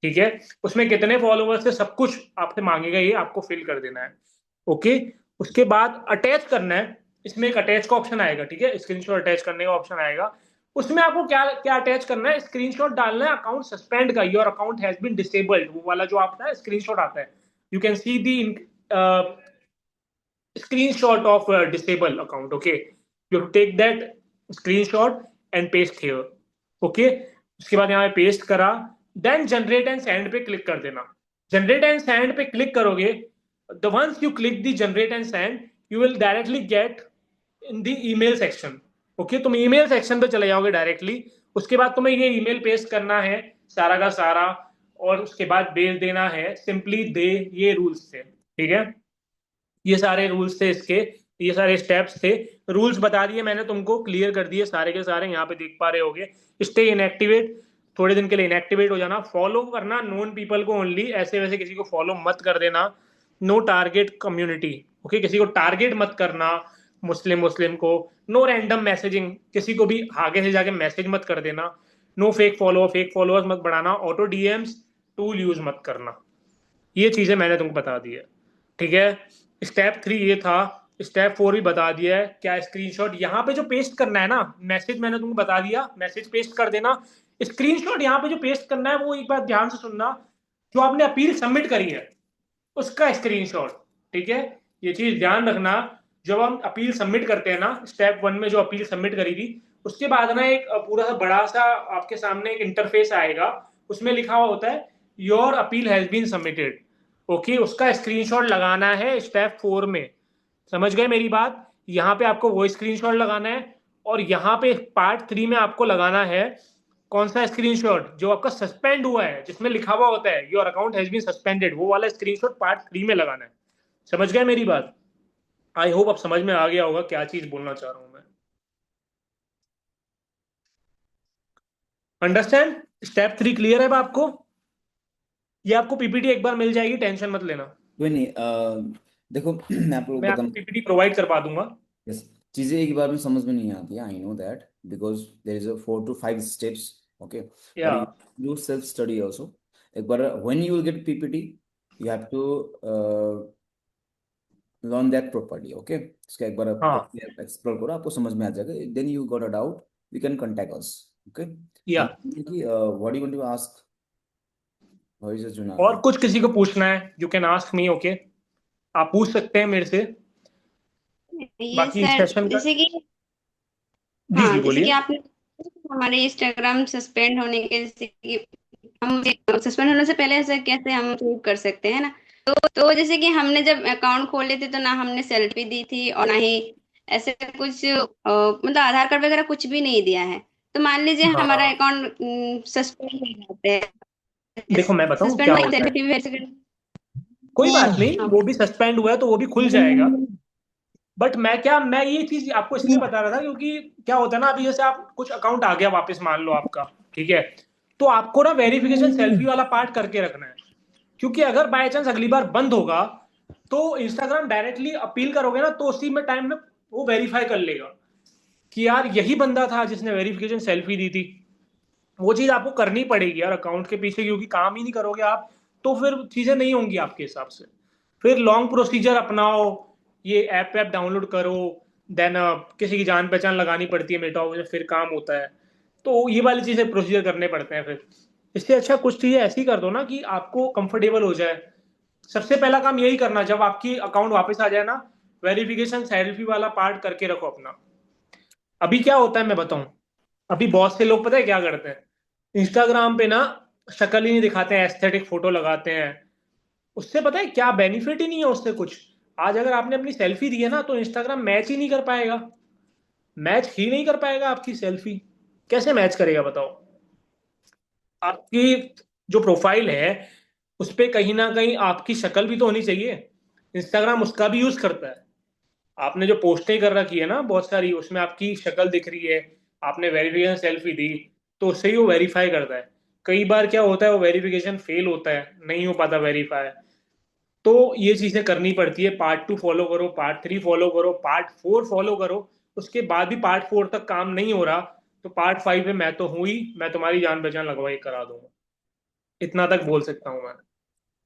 ठीक है। उसमें कितने फॉलोवर्स है सब कुछ आपसे मांगेगा, ये आपको फिल कर देना है। ओके। उसके बाद अटैच करना है, इसमें एक अटैच का ऑप्शन आएगा, ठीक है, स्क्रीनशॉट अटैच करने का ऑप्शन आएगा। उसमें आपको क्या क्या अटैच करना है, स्क्रीनशॉट डालना है अकाउंट सस्पेंड का, your account has been disabled, वो वाला जो आता है स्क्रीनशॉट आता है। You can see the screenshot of disable account. Okay, you have to take that screenshot and paste here. Okay, उसके बाद यहाँ पे पेस्ट करा, देन जनरेट एंड सेंड पे क्लिक कर देना। जनरेट एंड सेंड पे क्लिक करोगे, the ones you click the generate and send, you will directly get in the email section. Okay, तुम ईमेल सेक्शन पे चले जाओगे डायरेक्टली। उसके बाद तुम्हें ये ईमेल पेस्ट करना है सारा का सारा, और उसके बाद भेज देना है सिंपली दे, ये रूल्स थे, ठीक है। ये सारे रूल्स थे इसके, ये सारे स्टेप्स थे। रूल्स बता दिए मैंने तुमको, क्लियर कर दिए सारे के सारे, यहाँ पे देख पा रहे होगे। स्टे इनएक्टिवेट, थोड़े दिन के लिए इनएक्टिवेट हो जाना। फॉलो करना नोन पीपल को ओनली, ऐसे वैसे किसी को फॉलो मत कर देना। नो टारगेट कम्युनिटी, ओके, किसी को टारगेट मत करना, मुस्लिम मुस्लिम को। नो रैंडम मैसेजिंग, किसी को भी आगे से जाके मैसेज मत कर देना। नो फेक फॉलोअर्स मत बढ़ाना। ऑटो डीएम्स टूल यूज मत करना। ये चीजें मैंने तुमको बता दी है, ठीक है। स्टेप 3 ये था। स्टेप 4 भी बता दिया है, क्या स्क्रीनशॉट यहाँ पे जो पेस्ट करना है ना, मैसेज मैंने तुमको बता दिया, मैसेज पेस्ट कर देना। स्क्रीनशॉट यहाँ पे जो पेस्ट करना है, वो एक बार ध्यान से सुनना, जो आपने अपील सबमिट करी है उसका स्क्रीनशॉट, ठीक है। ये चीज ध्यान रखना, जब हम अपील सबमिट करते हैं ना, स्टेप 1 में जो अपील सबमिट करी थी, उसके बाद ना एक पूरा सा बड़ा सा आपके सामने एक इंटरफेस आएगा, उसमें लिखा हुआ होता है your appeal has been submitted. Okay, उसका स्क्रीनशॉट लगाना है स्टेप 4 में। समझ गए मेरी बात? यहाँ पे आपको वो स्क्रीनशॉट लगाना है, और यहाँ पे पार्ट 3 में आपको लगाना है कौन सा स्क्रीनशॉट, जो आपका सस्पेंड हुआ है, जिसमें लिखा हुआ होता है your account has been suspended, वो वाला स्क्रीनशॉट पार्ट 3 में लगाना है। समझ गए मेरी बात? आई होप अब समझ में आ गया होगा क्या चीज बोलना चाह रहा हूं मैं। अंडरस्टैंड? स्टेप 3 क्लियर है अब आपको? ये आपको पीपीटी एक बार मिल जाएगी, टेंशन मत लेना। कोई नहीं, देखो मैं आप लोग मैं आपको बताऊँ। पीपीटी प्रोवाइड करवा दूंगा। यस, चीजें एक बार में समझ में नहीं आती, I know that, because there is a 4 to 5 steps, okay, yeah but you self study also. एक बार when you will get PPT, you have to learn that properly, okay. इसका एक बार हाँ एक्सप्लोर करो, आपको समझ में आ जाएगा। Then you got a doubt, you can contact us, okay. Yeah what you want to ask, how is जुनाद? और कुछ किसी को पूछना है, you can ask me, okay, आप पूछ सकते हैं मेरे से। ये बाकी इस सर सेशन का, जैसे कि जी हाँ जी जैसे कि बोलिए। आपने हमारे इंस्टाग्राम सस्पेंड होने के, जैसे कि हम सस्पेंड होने से पहले ऐसा कैसे हम प्रूव कर सकते हैं ना। तो जैसे कि हमने जब अकाउंट खोले थे तो ना हमने सेल्फी दी थी और ना ही ऐसे कुछ मतलब आधार कार्ड वगैरह कुछ भी नहीं दिया है। तो मान लीजिए हमारा हाँ अकाउंट सस्पेंड हो जाता है, देखो मैं बताऊं क्या सस्पेंड हो होता है। सेल्फी भी कोई बात नहीं, वो भी सस्पेंड हुआ है तो वो भी खुल जाएगा। बट मैं ये चीज आपको इसलिए बता रहा था क्योंकि क्या होता है ना, अभी जैसे आप कुछ अकाउंट आ गया वापस मान लो आपका, ठीक है, तो आपको ना वेरिफिकेशन सेल्फी वाला पार्ट करके रखना है। क्योंकि अगर बाय चांस अगली बार बंद होगा तो इंस्टाग्राम डायरेक्टली अपील करोगे ना, तो उसी में टाइम में वो वेरीफाई कर लेगा कि यार यही बंदा था जिसने वेरिफिकेशन सेल्फी दी थी। वो चीज आपको करनी पड़ेगी यार अकाउंट के पीछे, क्योंकि काम ही नहीं करोगे आप तो फिर चीजें नहीं होंगी आपके हिसाब से। फिर लॉन्ग प्रोसीजर अपनाओ, ये ऐप डाउनलोड करो, देन किसी की जान पहचान लगानी पड़ती है मेटा ऑफिस में, फिर काम होता है। तो ये वाली चीजें प्रोसीजर करने पड़ते हैं फिर। इससे अच्छा कुछ चीजें ऐसी कर दो ना कि आपको कंफर्टेबल हो जाए। सबसे पहला काम यही करना, जब आपकी अकाउंट वापस आ जाए ना, वेरिफिकेशन सेल्फी वाला पार्ट करके रखो अपना। अभी क्या होता है मैं बताऊं, अभी बहुत से लोग पता है क्या करते हैं, इंस्टाग्राम पे ना शक्ल ही नहीं दिखाते हैं, एस्थेटिक फोटो लगाते हैं। उससे पता है क्या बेनिफिट ही नहीं है उससे कुछ। आज अगर आपने अपनी सेल्फी दी है ना, तो इंस्टाग्राम मैच ही नहीं कर पाएगा। मैच ही नहीं कर पाएगा आपकी सेल्फी। कैसे मैच करेगा बताओ? आपकी जो प्रोफाइल है उस पे कहीं ना कहीं आपकी शक्ल भी तो होनी चाहिए। इंस्टाग्राम उसका भी यूज करता है। आपने जो पोस्टें कर रखी है ना बहुत सारी, उसमें आपकी शक्ल दिख रही है, आपने वेरिफिकेशन सेल्फी दी, तो उससे ही वो वेरीफाई करता है। कई बार क्या होता है, वो वेरिफिकेशन फेल होता है, नहीं हो पाता वेरीफाई। तो ये चीजें करनी पड़ती है। पार्ट 2 फॉलो करो, पार्ट 3 फॉलो करो, पार्ट 4 फॉलो करो। उसके बाद भी पार्ट 4 तक काम नहीं हो रहा तो पार्ट 5 में मैं तो हूं ही, मैं तुम्हारी जान पहचान लगवाई करा दूंगा। इतना तक बोल सकता हूँ मैं।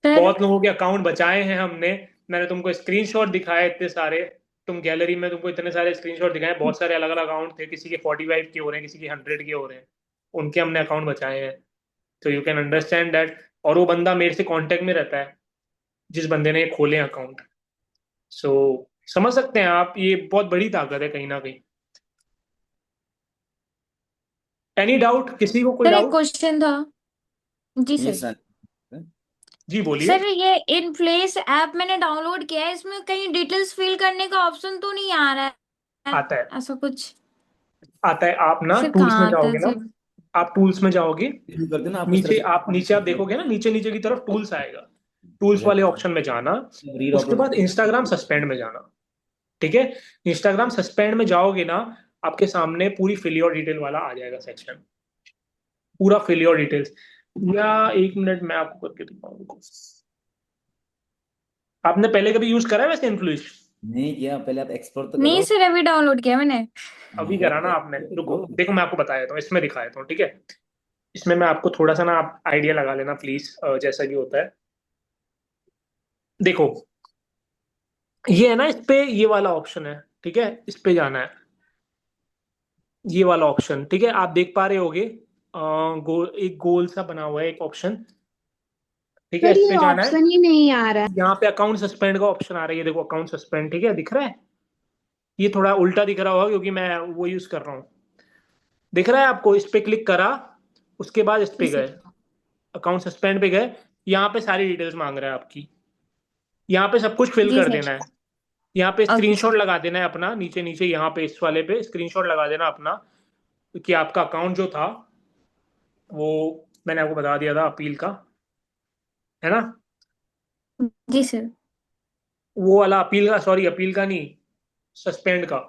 सर बहुत लोगों के अकाउंट बचाए हैं हमने। मैंने तुमको स्क्रीनशॉट दिखाए इतने सारे, तुम गैलरी में तुमको इतने सारे स्क्रीनशॉट दिखाए, बहुत सारे अलग अलग अकाउंट थे, किसी के 45 के हो रहे हैं, किसी के 100 के हो रहे हैं, उनके हमने अकाउंट बचाए हैं। तो यू कैन अंडरस्टैंड दैट। और वो बंदा मेरे से कांटेक्ट में रहता है जिस बंदे ने खोले अकाउंट। सो समझ सकते हैं आप, ये बहुत बड़ी ताकत है कहीं ना कहीं। एनी डाउट, किसी को कोई सर एक डाउट? क्वेश्चन था। जी ये सर। सर, जी बोलिए। सर ये इन प्लेस ऐप मैंने डाउनलोड किया है, इसमें कहीं डिटेल्स फिल करने का ऑप्शन तो नहीं आ रहा है आता है, ऐसा कुछ? आता है। आप ना फिर टूल्स में कहाँ आता है जाओगे ना, सर? आप टूल्स में जाओगे, शुरू कर देना आप इस तरह नीचे से। आप नीचे आप देखोगे ना, नीचे नीचे की तरफ टूल्स आएगा, टूल्स वाले ऑप्शन में जाना। रीड उसके बाद इंस्टाग्राम सस्पेंड में जाना। ठीक है, इंस्टाग्राम सस्पेंड में जाओगे ना, आपके सामने पूरी फिल योर डिटेल वाला आ जाएगा सेक्शन, पूरा फिल योर डिटेल्स। या एक मिनट मैं आपको करके दिखाऊंगा। आपने पहले कभी यूज करा है वैसे इन्फ्लुएंस? नहीं किया, पहले आप एक्सप्लोर तो नहीं करो। सर, अभी डाउनलोड किया मैंने। अभी है करा ना क्या? आपने? रुको तो देखो मैं आपको बता देता हूँ, इसमें दिखा देता हूँ, ठीक है। इसमें मैं आपको थोड़ा सा ना, आप आइडिया लगा लेना प्लीज, जैसा भी होता है। देखो ये है ना, इस पे ये वाला ऑप्शन है, ठीक है, इस पे जाना है, ये वाला ऑप्शन, ठीक है, आप देख पा रहे होगे। गोल, एक गोल सा बना हुआ है एक ऑप्शन, ठीक है, सर इस ये पे जाना है। ऑप्शन ही नहीं आ रहा है। यहाँ पे अकाउंट सस्पेंड का ऑप्शन आ रहा है, ये देखो अकाउंट सस्पेंड, ठीक है, दिख रहा है। ये थोड़ा उल्टा दिख रहा होगा क्योंकि मैं वो यूज कर रहा हूँ। दिख रहा है आपको? इस पे क्लिक करा, उसके बाद इस पे जी गए, सर। अकाउंट सस्पेंड पे गए, यहाँ पे सारी डिटेल्स मांग रहा है आपकी, यहाँ पे सब कुछ फिल जी कर सर। देना है। यहाँ पे ओके स्क्रीनशॉट सर। लगा देना है अपना, नीचे नीचे यहाँ पे इस वाले पे स्क्रीनशॉट लगा देना अपना, कि आपका अकाउंट जो था वो मैंने आपको बता दिया था अपील का, है ना? जी सर। वो वाला अपील का, सॉरी अपील का नहीं, सस्पेंड का,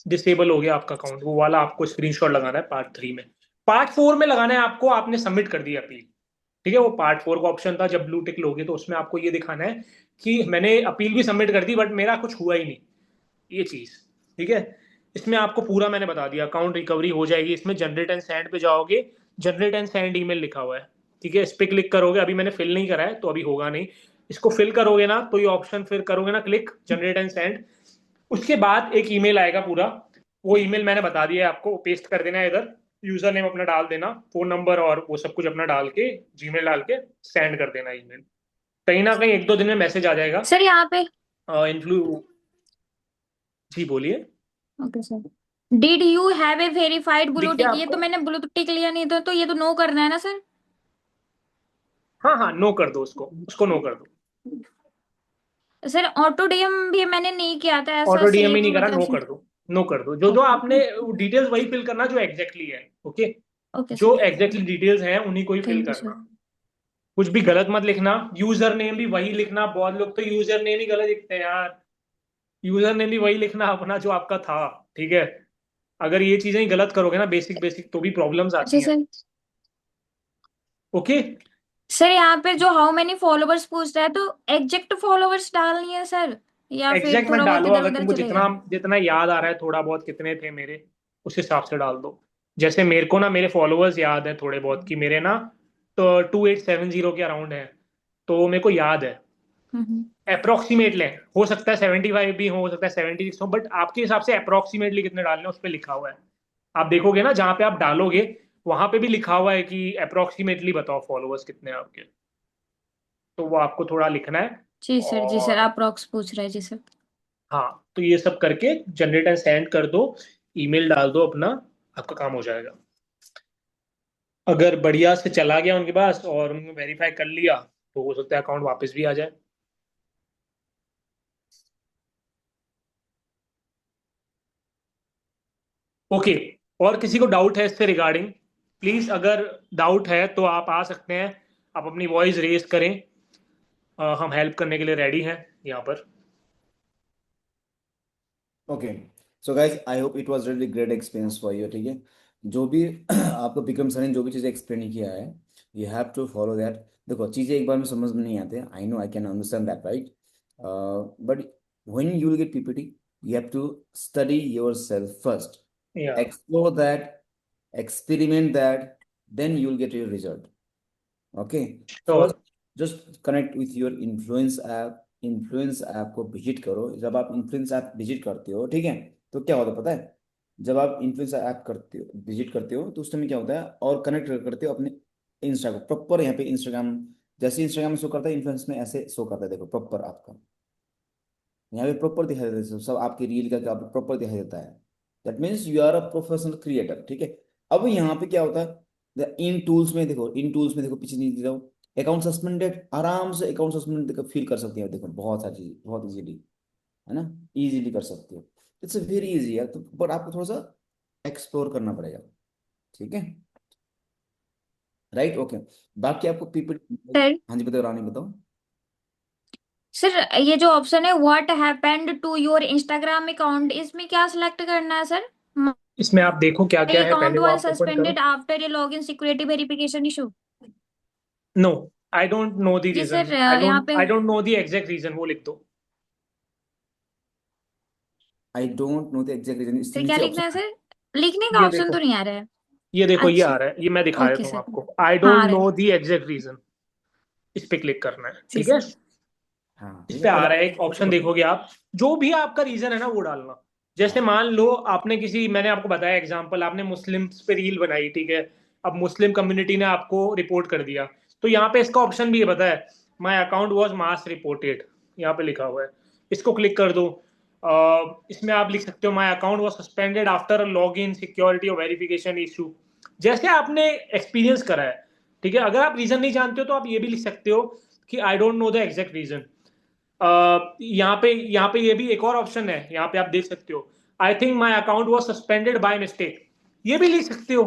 डिसेबल हो गया आपका अकाउंट, वो वाला आपको स्क्रीनशॉट लगाना है पार्ट 3 में। पार्ट 4 में लगाना है आपको, आपने सबमिट कर दी अपील, ठीक है? वो पार्ट 4 का ऑप्शन था, जब ब्लू टिक लोगे तो उसमें आपको ये दिखाना है कि मैंने अपील भी सबमिट कर दी बट मेरा कुछ हुआ ही नहीं, ये चीज, ठीक है? इसमें आपको पूरा मैंने बता दिया, अकाउंट रिकवरी हो जाएगी। इसमें जनरेट एंड सेंड पे जाओगे, जनरेट एंड सेंड ईमेल लिखा हुआ है, ठीक है? इस पे क्लिक करोगे, अभी मैंने फिल नहीं करा है तो अभी होगा नहीं। इसको फिल करोगे ना तो ये ऑप्शन फिर करोगे ना क्लिक, जनरेट एंड सेंड, उसके बाद एक ईमेल आएगा पूरा, वो ईमेल मैंने बता दिया है आपको, पेस्ट कर देना है इधर, यूजर नेम अपना डाल देना, फोन नंबर और वो सब कुछ अपना डाल के, जीमेल डाल के सेंड कर देना ईमेल। कहीं ना कहीं 1-2 दिन में मैसेज आ जाएगा। सर यहाँ पे। इन्फ्लू जी बोलिए। Okay sir. Did you have a verified blue दिख गया टिक? ये तो आपको? मैंने ब्लू टिक लिया नहीं था, तो ये तो नो करना है ना सर? हाँ हाँ, नो कर दो उसको, उसको नो कर दो। सर ऑटो डीएम भी मैंने नहीं किया था, ऐसा ऑटो डीएम ही सेव नहीं करा, नो मतलब। कर दो, नो कर दो। जो जो आपने डिटेल्स वही फिल करना जो एग्जैक्टली है, ओके? ओके जो सर। एग्जैक्टली डिटेल्स हैं उन्हीं को ही फिल थैंक यू सर। करना, कुछ भी गलत मत लिखना। यूजर नेम भी वही लिखना, बहुत लोग तो यूजर नेम ही गलत लिखते हैं यार। यूजर नेम भी वही लिखना अपना जो आपका था, ठीक है? अगर ये चीजें ही गलत करोगे ना, बेसिक बेसिक, तो भी प्रॉब्लम्स अच्छा आती हैं, सर। ओके? सर यहाँ पे जो हाउ मेनी फॉलोवर्स पूछ रहा है, तो एग्जैक्ट फॉलोवर्स डालनी है सर, या फिर एग्जैक्ट मत थोड़ा बहुत डालो, इधर अगर उधर तुमको जितना चलेगा? जितना याद आ रहा है थोड़ा बहुत, कितने थे मेरे, उस हिसाब से डाल दो। जैसे मेरे को ना मेरे फॉलोअर्स याद है थोड़े बहुत, कि मेरे ना तो 2870 के अराउंड है, तो मेरे को याद है हम्म। अप्रोक्सीमेट लें। हो सकता है 75 भी हो सकता है 76 हो, बट आपके हिसाब से अप्रोक्सीमेटली कितने डालने हैं उस पर लिखा हुआ है। आप देखोगे ना जहाँ पे आप डालोगे, वहां पे भी लिखा हुआ है कि अप्रोक्सीमेटली बताओ फॉलोअर्स कितने हैं आपके, तो वो आपको थोड़ा लिखना है। जी सर। जी सर, और आप प्रॉक्स पूछ रहे हैं। जी सर। हाँ, तो ये सब करके जनरेट एंड सेंड कर दो, ईमेल डाल दो अपना, आपका काम हो जाएगा। अगर बढ़िया से चला गया उनके पास और उन्होंने वेरीफाई कर लिया, तो हो सकता है अकाउंट वापस भी आ जाए। ओके, और किसी को डाउट है इससे रिगार्डिंग? प्लीज, अगर डाउट है तो आप आ सकते हैं, आप अपनी वॉइस रेज करें, हम हेल्प करने के लिए रेडी हैं यहाँ पर। Okay, so guys I hope it was really great experience for you, ठीक है? जो भी आपको विक्रम सर ने जो भी चीज़ें एक्सप्लेन किया है, you have to follow that. देखो, चीज़ें एक बार में समझ में नहीं आते, I know, I can understand that, right? But when you will get PPT, you have to study yourself first, या explore that, experiment that, then you will get your result. Okay, sure. first just connect with your influence app, influence app को visit करो। जब आप influence app visit करते हो, ठीक है, तो क्या होता है पता है? जब आप इन्फ्लुएंस ऐप करते हो, विजिट करते हो, तो उस टाइम क्या होता है, और कनेक्ट करते हो अपने इंस्टा को प्रॉपर। यहाँ पे इंस्टाग्राम, जैसे इंस्टाग्राम में शो करता है, इन्फ्लुएंस में ऐसे शो करता है, देखो प्रॉपर आपका यहाँ पे प्रॉपर दिखाई देता है, सब आपकी रील का प्रॉपर दिखाई देता है। That means you are a professional creator, ठीक है? अब यहाँ पे क्या होता है, इन टूल्स में देखो, इन टूल्स में देखो, पीछे नहीं दिखाओ, अकाउंट सस्पेंडेड, आराम से अकाउंट सस्पेंडेड फील कर सकते हो। देखो बहुत सारी चीज, बहुत इजीली, है ना? इजीली कर सकते हो। इट्स वेरी इजी है, तो बट आपको थोड़ा सा एक्सप्लोर करना पड़ेगा, ठीक है? Right, okay. बाकी आपको पीपीटी, सर। हाँ जी बताओ रानी, बताओ। सर ये जो ऑप्शन है, what happened to your Instagram account, इसमें क्या सिलेक्ट करना है सर? इसमें आप देखो क्या माई क्या है, अकाउंट पहले वो वाज आप ओपन करो। Suspended after a login security verification issue. No, I don't know the जी रीजन, सर, यहाँ पे। I don't know the exact reason, वो लिख दो। I don't know the exact reason, इससे फिर क्या नीचे लिखना है ऑप्शन। सर? लिखने का ये ऑप्शन तो देखो, नहीं आ रहा है। ये देखो, ये आ अच्छा। रहा है, ये मैं दिखा ओके देता हूँ सर। आपको, आई हाँ डोंट आ रहा नो है। द एग्जैक्ट रीजन, इस पे क्लिक करना है, जी ठीक है? सर। हाँ इस ठीक है, पे आ पहले रहा है एक ऑप्शन, देखोगे आप, जो भी आपका रीजन है ना वो डालना। जैसे मान लो आपने किसी, मैंने आपको बताया एग्जांपल, आपने मुस्लिम्स पे रील बनाई, ठीक है? अब मुस्लिम कम्युनिटी ने आपको रिपोर्ट कर दिया, तो यहाँ पे इसका ऑप्शन भी है, पता है? My account was mass reported, यहाँ पे लिखा हुआ है, इसको क्लिक कर दो। इसमें आप लिख सकते हो my account was suspended after log in security और वेरिफिकेशन इशू, जैसे आपने एक्सपीरियंस करा है। ठीक है, अगर आप रीजन नहीं जानते हो तो आप ये भी लिख सकते हो कि I don't know the exact reason. यहाँ पे ये भी एक और ऑप्शन है, यहाँ पे आप देख सकते हो I think my account was suspended by mistake, ये भी लिख सकते हो।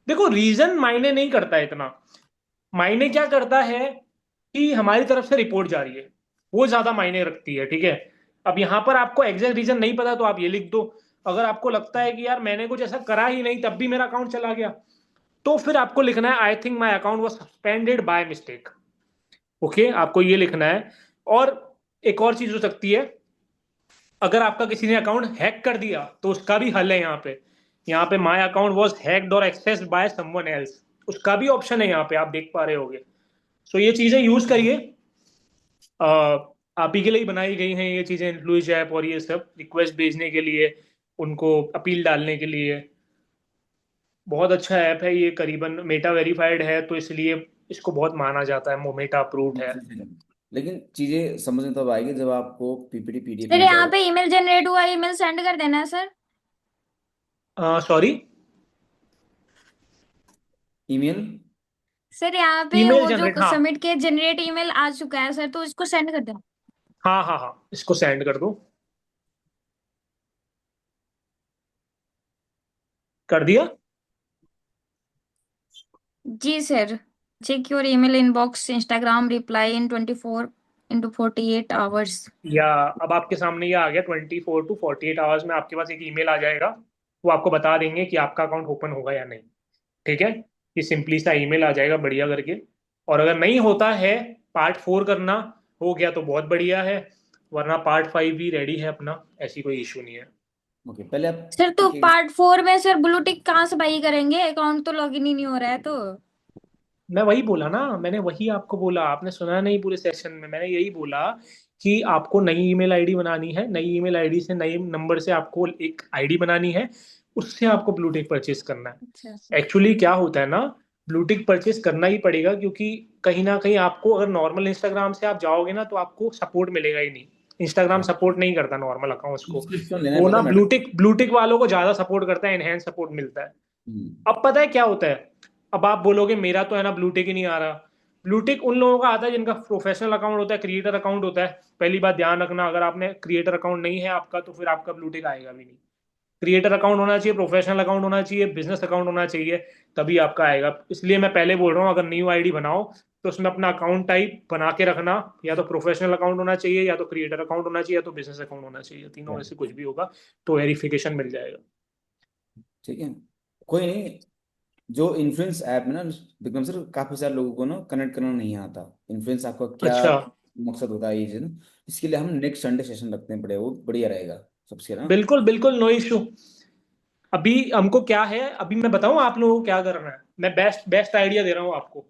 देखो रीजन मायने नहीं करता है इतना, मायने क्या करता है कि हमारी तरफ से रिपोर्ट जा रही है, वो ज्यादा मायने रखती है। ठीक है, अब यहाँ पर आपको एग्जैक्ट रीजन नहीं पता तो आप ये लिख दो। अगर आपको लगता है कि यार मैंने कुछ ऐसा करा ही नहीं तब भी मेरा अकाउंट चला गया, तो फिर आपको लिखना है I think my account was suspended by mistake. Okay, आपको ये लिखना है। और एक और चीज हो सकती है, अगर आपका किसी ने अकाउंट हैक कर दिया तो उसका भी हल है यहाँ पे माय अकाउंट वाज हैक्ड और एक्सेस्ड बाय समवन एल्स, उसका भी ऑप्शन है यहाँ पे, आप देख पा रहे होगे। सो ये चीजें यूज करिए, आप ही के लिए ही बनाई गई हैं ये चीजें, इन्फ्लुएंस ऐप और ये सब रिक्वेस्ट भेजने के लिए, उनको अपील डालने के लिए। बहुत अच्छा ऐप है ये, करीबन मेटा वेरीफाइड है तो इसलिए इसको बहुत माना जाता है, मेटा अप्रूव्ड है। लेकिन चीजें समझ में तब आएगी जब आपको पीपीटी पीडीएफ सर मिल यहाँ जाएगा। पे ईमेल जनरेट हुआ, ईमेल सेंड कर देना है सर। सॉरी, ईमेल सर यहाँ पे ईमेल वो जो जनरेट, हाँ सबमिट के जनरेट ईमेल आ चुका है सर, तो इसको सेंड कर देना। हाँ हाँ हाँ, इसको सेंड कर दो। कर दिया। जी sir. Check your email inbox, Instagram reply in 24 into 48 hours. या अब आपके सामने ये आ गया 24 to 48 आवर्स में आपके पास एक ईमेल आ जाएगा, वो आपको बता देंगे कि आपका अकाउंट ओपन होगा या नहीं। ठीक है, ये सिंपली सा ईमेल आ जाएगा बढ़िया करके। और अगर नहीं होता है, पार्ट 4 करना हो गया तो बहुत बढ़िया है, वरना पार्ट 5 भी रेडी है अपना, ऐसी कोई इशू नहीं है। ओके, पहले आप सर तो पार्ट 4 में सर ब्लू टिक कहाँ से बाई करेंगे? अकाउंट तो लॉगिन ही नहीं हो रहा है तो। मैं वही बोला ना, मैंने वही आपको बोला, आपने सुना नहीं पूरे सेशन में, मैंने यही बोला कि आपको नई ईमेल आईडी बनानी है, नई ईमेल आईडी से नए नंबर से आपको एक आईडी बनानी है, उससे आपको ब्लूटिक परचेज करना है। अच्छा एक्चुअली क्या होता है ना, ब्लूटिक परचेज करना ही पड़ेगा, क्योंकि कहीं ना कहीं आपको अगर नॉर्मल इंस्टाग्राम से आप जाओगे ना तो आपको सपोर्ट मिलेगा ही नहीं, इंस्टाग्राम सपोर्ट नहीं करता नॉर्मल अकाउंट्स को, सब्सक्रिप्शन लेना वो पड़ता ना है मैडम। ब्लूटिक वालों को ज्यादा सपोर्ट करता है, एनहेंस सपोर्ट मिलता है। अब पता है क्या होता है, अब आप बोलोगे मेरा तो है ना ब्लूटिक ही नहीं आ रहा, ब्लूटिक उन लोगों का आता है जिनका प्रोफेशनल अकाउंट होता है, क्रिएटर अकाउंट होता है। पहली बात ध्यान रखना, अगर आपने क्रिएटर अकाउंट नहीं है आपका तो फिर आपका ब्लूटिक आएगा भी नहीं। क्रिएटर अकाउंट होना चाहिए, प्रोफेशनल अकाउंट होना चाहिए, बिजनेस अकाउंट होना चाहिए, तभी आपका आएगा। इसलिए मैं पहले बोल रहा हूँ, अगर न्यू आईडी बनाओ तो उसमें अपना अकाउंट टाइप बना के रखना, या तो प्रोफेशनल अकाउंट होना चाहिए, या तो क्रिएटर अकाउंट होना चाहिए, या तो बिजनेस अकाउंट होना चाहिए, तीनों में से कुछ भी होगा तो वेरिफिकेशन मिल जाएगा। ठीक है, कोई नहीं। जो इन्फ्लुएंस ऐप में ना विक्रम सर, काफी सारे लोगों को ना कनेक्ट करना नहीं आता। इन्फ्लुएंस आपका क्या अच्छा, मकसद होता है ये चीज़ ना, इसके लिए हम नेक्स्ट संडे सेशन रखते हैं, पड़े वो बढ़िया रहेगा सबसे ना। बिल्कुल बिल्कुल, नो इशू। अभी हमको क्या है, अभी मैं बताऊं आप लोगों को क्या करना है, मैं बेस्ट बेस्ट आइडिया दे रहा हूं आपको।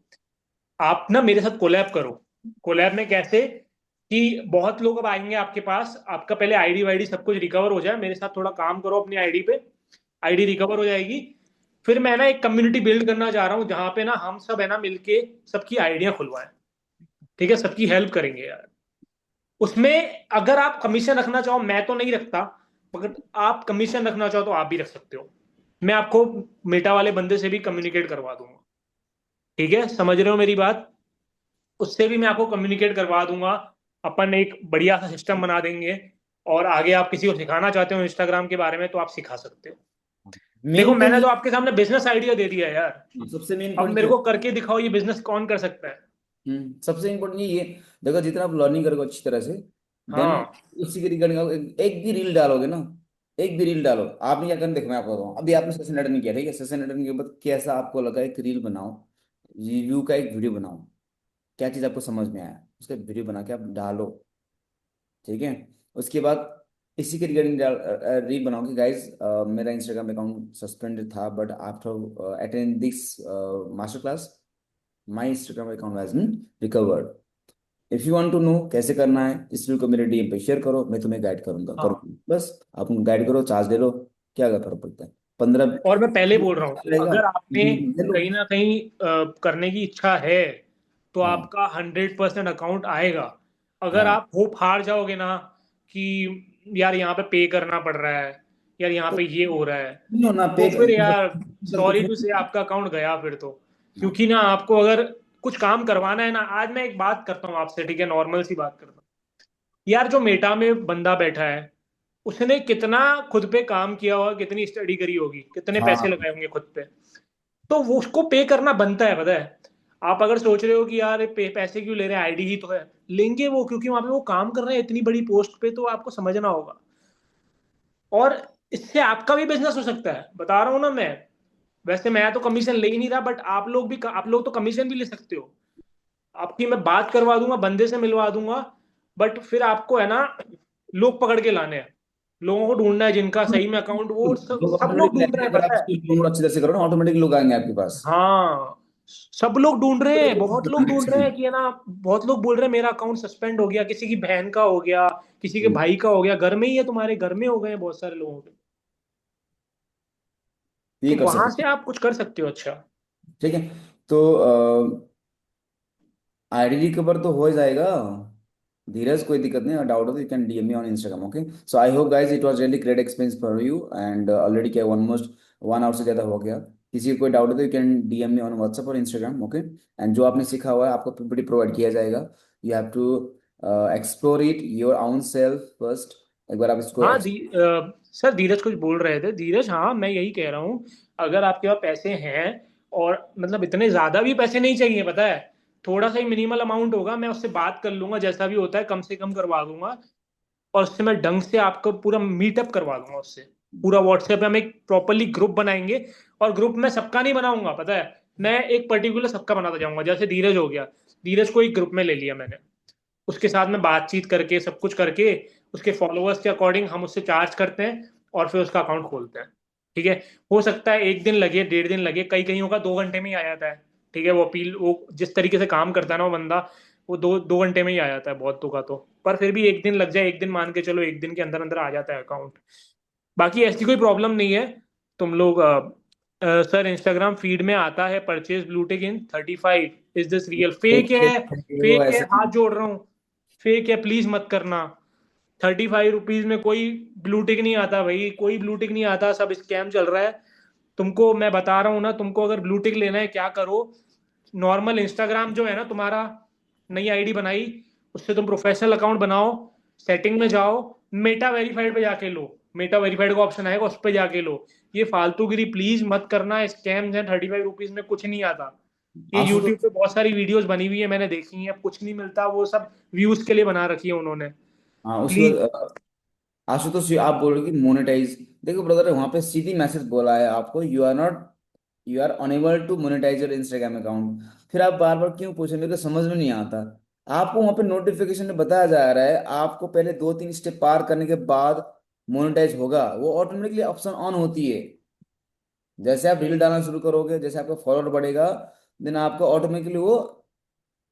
आप ना मेरे साथ कोलैब करो। कोलैब में कैसे कि बहुत लोग अब आएंगे आपके पास, आपका पहले आईडी वाईडी सब कुछ रिकवर हो जाए, मेरे साथ थोड़ा काम करो अपनी आईडी पे, आईडी रिकवर हो जाएगी। फिर मैं ना एक कम्युनिटी बिल्ड करना चाह रहा हूँ जहां पे ना हम सब है ना मिलके सबकी आइडिया खुलवाएं। ठीक है, सबकी हेल्प करेंगे यार। उसमें अगर आप कमीशन रखना चाहो, मैं तो नहीं रखता, मगर आप कमीशन रखना चाहो तो आप भी रख सकते हो, मैं आपको मेटा वाले बंदे से भी कम्युनिकेट करवा दूंगा। ठीक है, समझ रहे हो मेरी बात, उससे भी मैं आपको कम्युनिकेट करवा दूंगा, अपन एक बढ़िया सा सिस्टम बना देंगे। और आगे आप किसी को सिखाना चाहते हो इंस्टाग्राम के बारे में तो आप सिखा सकते हो। देखो मेन तो मैंने तो आपके सामने बिजनेस आइडिया दे दिया यार, सबसे मेन अब पॉइंट मेरे को करके दिखाओ ये बिजनेस कौन कर सकता है। सबसे इम्पोर्टेंट ये देखो, जितना आप लर्निंग करोगे अच्छी तरह से, देन हाँ उसी के रिगार्डिंग आप एक भी रील डालोगे ना, एक भी रील डालो। आपने क्या करना देखो, मैं आपको बताऊँ, अभी आपने सेशन अटेंड किया, ठीक है, सेशन अटेंड के बाद कैसा आपको लगा, एक रील बनाओ, रिव्यू का एक वीडियो बनाओ, क्या चीज़ आपको समझ में आया उसका वीडियो बना के आप डालो। ठीक है, उसके बाद इसी के रिगार्डिंग रील बनाओ कि गाइज मेरा इंस्टाग्राम अकाउंट सस्पेंडेड था, but after attend this master class my Instagram account has been recovered. If you want to know कैसे करना है, इस वीडियो को मेरे डीएम पे शेयर करो, मैं तुम्हें गाइड हाँ, बस आप गाइड करो, चार्ज ले लो, क्या फर्क पड़ता है, 15 और मैं पहले बोल रहा हूँ, रहेगा, अगर आपने ले लो। कहीं ना कहीं करने की इच्छा है तो हाँ आपका 100% अकाउंट आएगा। अगर हाँ आप होप हार जाओगे ना कि यार यहाँ पे पे करना पड़ रहा है, यार यहाँ पे ये हो रहा है, नहीं होना तो पे फिर यार सब कुछ सॉरी हो। टू से आपका अकाउंट गया फिर तो। हाँ, क्योंकि ना आपको अगर कुछ काम करवाना है ना, आज मैं एक बात करता हूँ आपसे, ठीक है, नॉर्मल सी बात करता हूँ। यार जो मेटा में बंदा बैठा है, उसने कितना खुद पे काम किया होगा, कितनी स्टडी करी होगी, कितने पैसे हाँ, लगाए होंगे खुद पे, तो वो उसको पे करना बनता है, पता है। आप अगर सोच रहे हो कि यार पैसे क्यों ले रहे हैं, आईडी ही तो है, लेंगे वो, क्योंकि वहां पे वो काम कर रहे हैं इतनी बड़ी पोस्ट पे, तो आपको समझना होगा। और इससे आपका भी बिजनेस हो सकता है, बता रहा हूँ ना मैं। वैसे मैं तो कमीशन ले ही नहीं रहा, बट आप लोग तो कमीशन भी ले सकते हो। आपकी मैं बात करवा दूंगा, बंदे से मिलवा दूंगा, बट फिर आपको है ना लोग पकड़ के लाने हैं, लोगों को ढूंढना है जिनका सही में अकाउंट, वो लोग सब लोग ऑटोमेटिक ढूंढ आएंगे रहे हैं, अगर आप पता है। इसको download अच्छी तरह से करो ना, ऑटोमेटिक लोग आएंगे आपके पास। हाँ, सब लोग ढूंढ रहे हैं, बहुत लोग ढूंढ रहे हैं कि है ना, बहुत लोग बोल रहे हैं मेरा अकाउंट सस्पेंड हो गया, किसी की बहन का हो गया, किसी के भाई का हो गया, घर में ही है, तुम्हारे घर में हो गए हैं बहुत सारे लोगों के। ये तो कर वहां सकते से आप कुछ कर सकते हो, अच्छा। हैं, ठीक है। तो आईडी रिकवर तो हो जाएगा धीरज, कोई दिक्कत नहीं। डाउट हो तो you can DM me on Instagram, okay. So I hope guys it was really great experience for you, and already क्या ऑलमोस्ट 1 आवर से ज़्यादा हो गया। किसी को कोई डाउट हो तो you can DM me on WhatsApp और इंस्टाग्राम, ओके। एंड जो आपने सीखा हुआ है आपको पीपीटी प्रोवाइड किया जाएगा। You have to explore it your own self first. एक बार आप इसको हाँ सर धीरज कुछ बोल रहे थे, धीरज, हाँ मैं यही कह रहा हूँ, अगर आपके पास पैसे हैं, और मतलब इतने ज्यादा भी पैसे नहीं चाहिए, पता है, थोड़ा सा ही मिनिमल अमाउंट होगा, मैं उससे बात कर लूंगा, जैसा भी होता है कम से कम करवा दूंगा, और उससे मैं ढंग से आपको पूरा मीटअप करवा दूंगा उससे। पूरा व्हाट्सएप पे हम एक प्रॉपरली ग्रुप बनाएंगे, और ग्रुप में सबका नहीं बनाऊंगा, पता है, मैं एक पर्टिकुलर सबका बनाता जाऊंगा। जैसे धीरज हो गया, धीरज को एक ग्रुप में ले लिया मैंने, उसके साथ में बातचीत करके, सब कुछ करके, उसके फॉलोअर्स के अकॉर्डिंग हम उससे चार्ज करते हैं, और फिर उसका अकाउंट खोलते हैं। ठीक है, हो सकता है 1 दिन लगे 1.5 दिन लगे, कई कईयों का 2 घंटे में ही आ जाता है। ठीक है, वो अपील, वो जिस तरीके से काम करता है ना वो बंदा, वो दो दो घंटे में ही आ जाता है बहुतों का तो। पर फिर भी 1 दिन लग जाए, 1 दिन मान के चलो, 1 दिन के अंदर अंदर आ जाता है अकाउंट। बाकी ऐसी कोई प्रॉब्लम नहीं है। तुम लोग सर इंस्टाग्राम फीड में आता है purchase blue tick in 35, is this real, fake है, वो फेक है, ऐसे हाथ जोड़ रहा हूँ, फेक है, प्लीज मत करना। 35 रुपीज में कोई ब्लू टिक नहीं आता भाई, कोई ब्लू टिक नहीं आता, सब स्कैम चल रहा है। तुमको मैं बता रहा हूँ ना, तुमको अगर ब्लू टिक लेना है, क्या करो, नॉर्मल इंस्टाग्राम जो है ना तुम्हारा, नई आईडी बनाई, उससे तुम प्रोफेशनल अकाउंट बनाओ, सेटिंग में जाओ, मेटा वेरीफाइड पे जाके लो, मेटा वेरीफाइड का ऑप्शन आएगा, उस पे जाके लो। ये फालतूगिरी प्लीज मत करना, स्कैम है, 35 रुपीज में कुछ नहीं आता। ये आंसू यूट्यूब पे बहुत सारी वीडियोस बनी हुई है, मैंने देखी है, कुछ नहीं मिलता, वो सब व्यूज के लिए बना रखी है उन्होंने। हाँ उसके प्लीज। बाद आशुतोष जी, आप बोल रहे हो कि मोनेटाइज, देखो ब्रदर वहां पे सीधी मैसेज बोला है आपको, you are not, you are unable to monetize your Instagram account. फिर आप बार बार क्यों पूछे, मेरे को समझ में नहीं आता। आपको वहां पे नोटिफिकेशन में बताया जा रहा है आपको पहले 2-3 स्टेप पार करने के बाद मोनेटाइज होगा, वो ऑटोमेटिकली ऑप्शन ऑन होती है। जैसे आप रील डालना शुरू करोगे, जैसे आपका फॉलोअर बढ़ेगा, देन आपको ऑटोमेटिकली वो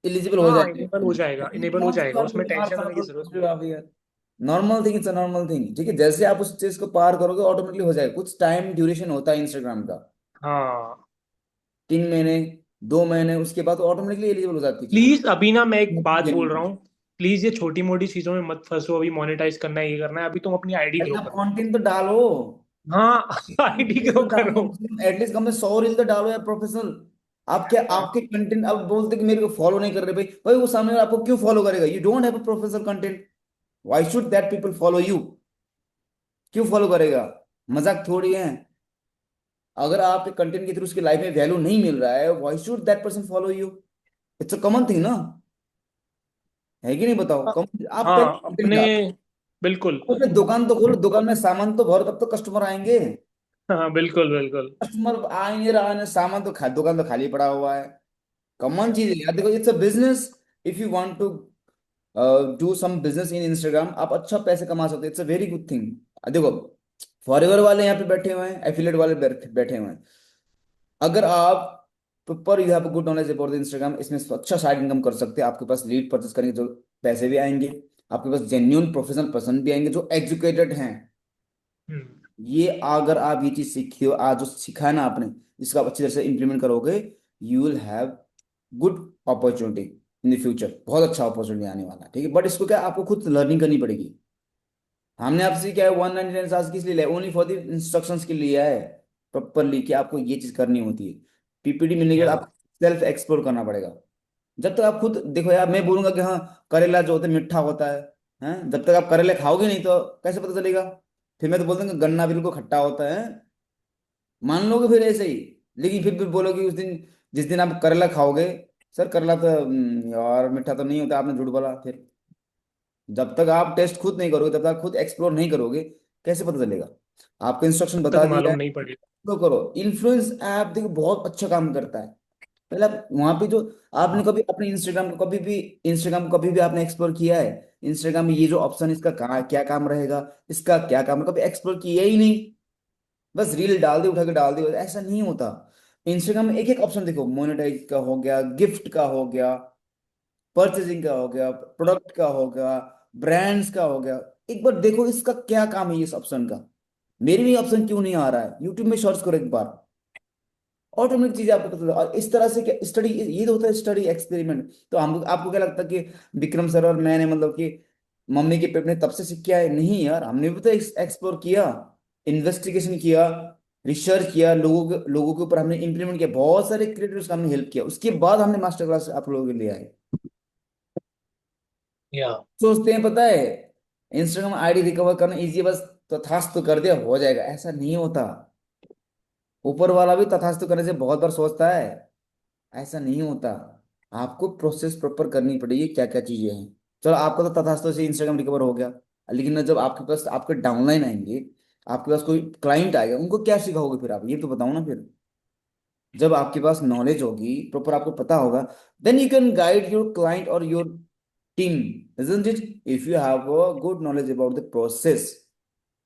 एलिजिबल हो हाँ, जाएंगे। इनेबल हो जाएगा, इनेबल हो कौन सी जाएगा, बात उसमें बोल टेंशन साल लेने की जरूरत पूछ नहीं रहे है। हो आप यार। Normal thing, it's a normal thing, ठीक है। जैसे आप उस चीज को पार करोगे ऑटोमेटिकली हो जाएगा। कुछ टाइम ड्यूरेशन होता है इंस्टाग्राम का, हाँ, 3 महीने, 2 महीने, उसके बाद ऑटोमेटिकली एलिजिबल हो जाती है चीजें। प्लीज अभी ना मैं एक बात बोल रहा हूँ, प्लीज ये छोटी मोटी चीजों में मत फंसो, अभी मोनेटाइज करना है, ये करना है, अभी तुम अपनी आईडी भाई ग्रो आप करो। कंटेंट तो डालो, हाँ आईडी एटलीस्ट ग्रो तो डालो, करो। एटलीस्ट कम से 100 रील तो डालो यार प्रोफेशनल। आप क्या, हाँ, आपके कंटेंट आप बोलते कि मेरे को फॉलो नहीं कर रहे, भाई भाई वो सामने वाला आपको क्यों फॉलो करेगा? You don't have a professional content, why should that people follow you? क्यों फॉलो करेगा? मजाक थोड़ी है। अगर आपके कंटेंट के थ्रू उसकी लाइफ में वैल्यू नहीं मिल रहा है, why should that person follow you? It's a common thing ना, है कि नहीं? बताओ, कॉमन। आप पहले हाँ कंटेंट अपने, डालो, बिल्कुल। अपने दुकान तो खोलो, दुकान में सामान तो भरो, तब तो कस्टमर आएंगे। हाँ बिल्कुल बिल्कुल। कस्टमर आएंगे आने, सामान तो दुकान तो खाली पड़ा हुआ है। कॉमन चीज है यार, देखो it's a business. If you want to do some business in Instagram, आप अच्छा पैसे कमा सकते हो, it's a very good thing. देखो फॉरएवर वाले यहाँ पे बैठे हुए हैं, एफिलेट वाले बैठे हुए हैं। अगर आप proper you have good knowledge about the Instagram, इसमें अच्छा साइड इनकम कर सकते हैं। आपके पास लीड परचेस करने के जो पैसे भी आएंगे, आपके पास जेन्यून प्रोफेशनल पर्सन भी आएंगे जो एजुकेटेड हैं। हम्म। ये अगर आप ये चीज सीखी हो, आज जो सीखा है ना आपने, इसका आप अच्छी तरह से इंप्लीमेंट करोगे, you will have good opportunity in the future. बहुत अच्छा अपॉर्चुनिटी आने वाला है, ठीक है। बट इसको क्या, आपको खुद लर्निंग करनी पड़ेगी। हमने आपसे क्या है 199 किस लिए लिया, ओनली फॉर द इंस्ट्रक्शंस के लिए लिया है, प्रॉपरली कि आपको ये चीज करनी होती है। पीपीटी मिलने के बाद या आपको सेल्फ एक्सप्लोर करना पड़ेगा। जब तक आप खुद देखो यार, मैं बोलूंगा कि हाँ करेला जो होता है मीठा होता है, हैं, जब तक आप करेले खाओगे नहीं तो कैसे पता चलेगा? फिर मैं तो बोल दूंगा गन्ना बिल्कुल खट्टा होता है, मान लोगे फिर ऐसे ही। लेकिन फिर बोलोगे उस दिन, जिस दिन आप करेला खाओगे, सर करेला तो यार मीठा तो नहीं होता, आपने झूठ बोला। फिर जब तक आप टेस्ट खुद नहीं करोगे, तब तक खुद एक्सप्लोर नहीं करोगे, कैसे पता चलेगा? आपको इंस्ट्रक्शन तक बता दिया मालूम है नहीं पड़ेगा। तो करो। इन्फ्लुएंस ऐप देखो बहुत अच्छा काम करता है। मतलब वहां पे जो, आपने हाँ कभी अपने इंस्टाग्राम को कभी भी आपने एक्सप्लोर किया है? इंस्टाग्राम में ये जो ऑप्शन, इसका क्या काम रहेगा, इसका क्या काम है, कभी एक्सप्लोर किया ही नहीं। बस रील डाल दे, उठा के डाल दे, ऐसा नहीं होता। इंस्टाग्राम में एक एक ऑप्शन देखो, मोनेटाइज का हो गया, गिफ्ट का हो गया, परचेजिंग का हो गया, प्रोडक्ट का हो गया, ब्रांड्स का हो गया। एक बार देखो इसका क्या काम है, इस ऑप्शन का। मेरे भी ऑप्शन क्यों नहीं आ रहा है? यूट्यूब में सर्च करो एक बार, ऑटोमेटिक चीजें आपको पता चलेगा। और इस तरह से क्या स्टडी, ये तो होता है स्टडी एक्सपेरिमेंट। तो हम आपको क्या लगता है कि विक्रम सर और मैंने मतलब कि मम्मी के पेट में तब से सीख के आए? नहीं यार, हमने भी तो एक्सप्लोर किया, इन्वेस्टिगेशन किया, रिसर्च किया, लोगों के ऊपर हमने इंप्लीमेंट किया, बहुत सारे क्रिएटर्स का हमने हेल्प किया, उसके बाद हमने मास्टर क्लास आप लोगों के लिए आए। या सोचते हैं पता है इंस्टाग्राम आईडी रिकवर करना इजी है, बस तथास्तु कर दिया हो जाएगा, ऐसा नहीं होता। ऊपर वाला भी तथास्तु करने से बहुत बार सोचता है, ऐसा नहीं होता। आपको प्रोसेस प्रॉपर करनी पड़ेगी, क्या क्या चीजें हैं। चलो आपका तो तथास्तु से इंस्टाग्राम रिकवर हो गया, लेकिन जब आपके पास आपके डाउनलाइन आएंगे, आपके पास कोई क्लाइंट आएगा, उनको क्या सिखाओगे फिर आप? ये तो बताओ ना फिर। जब आपके पास नॉलेज होगी, प्रॉपर आपको पता होगा, then you can guide your client और your team, isn't it? If you have a good knowledge about the process,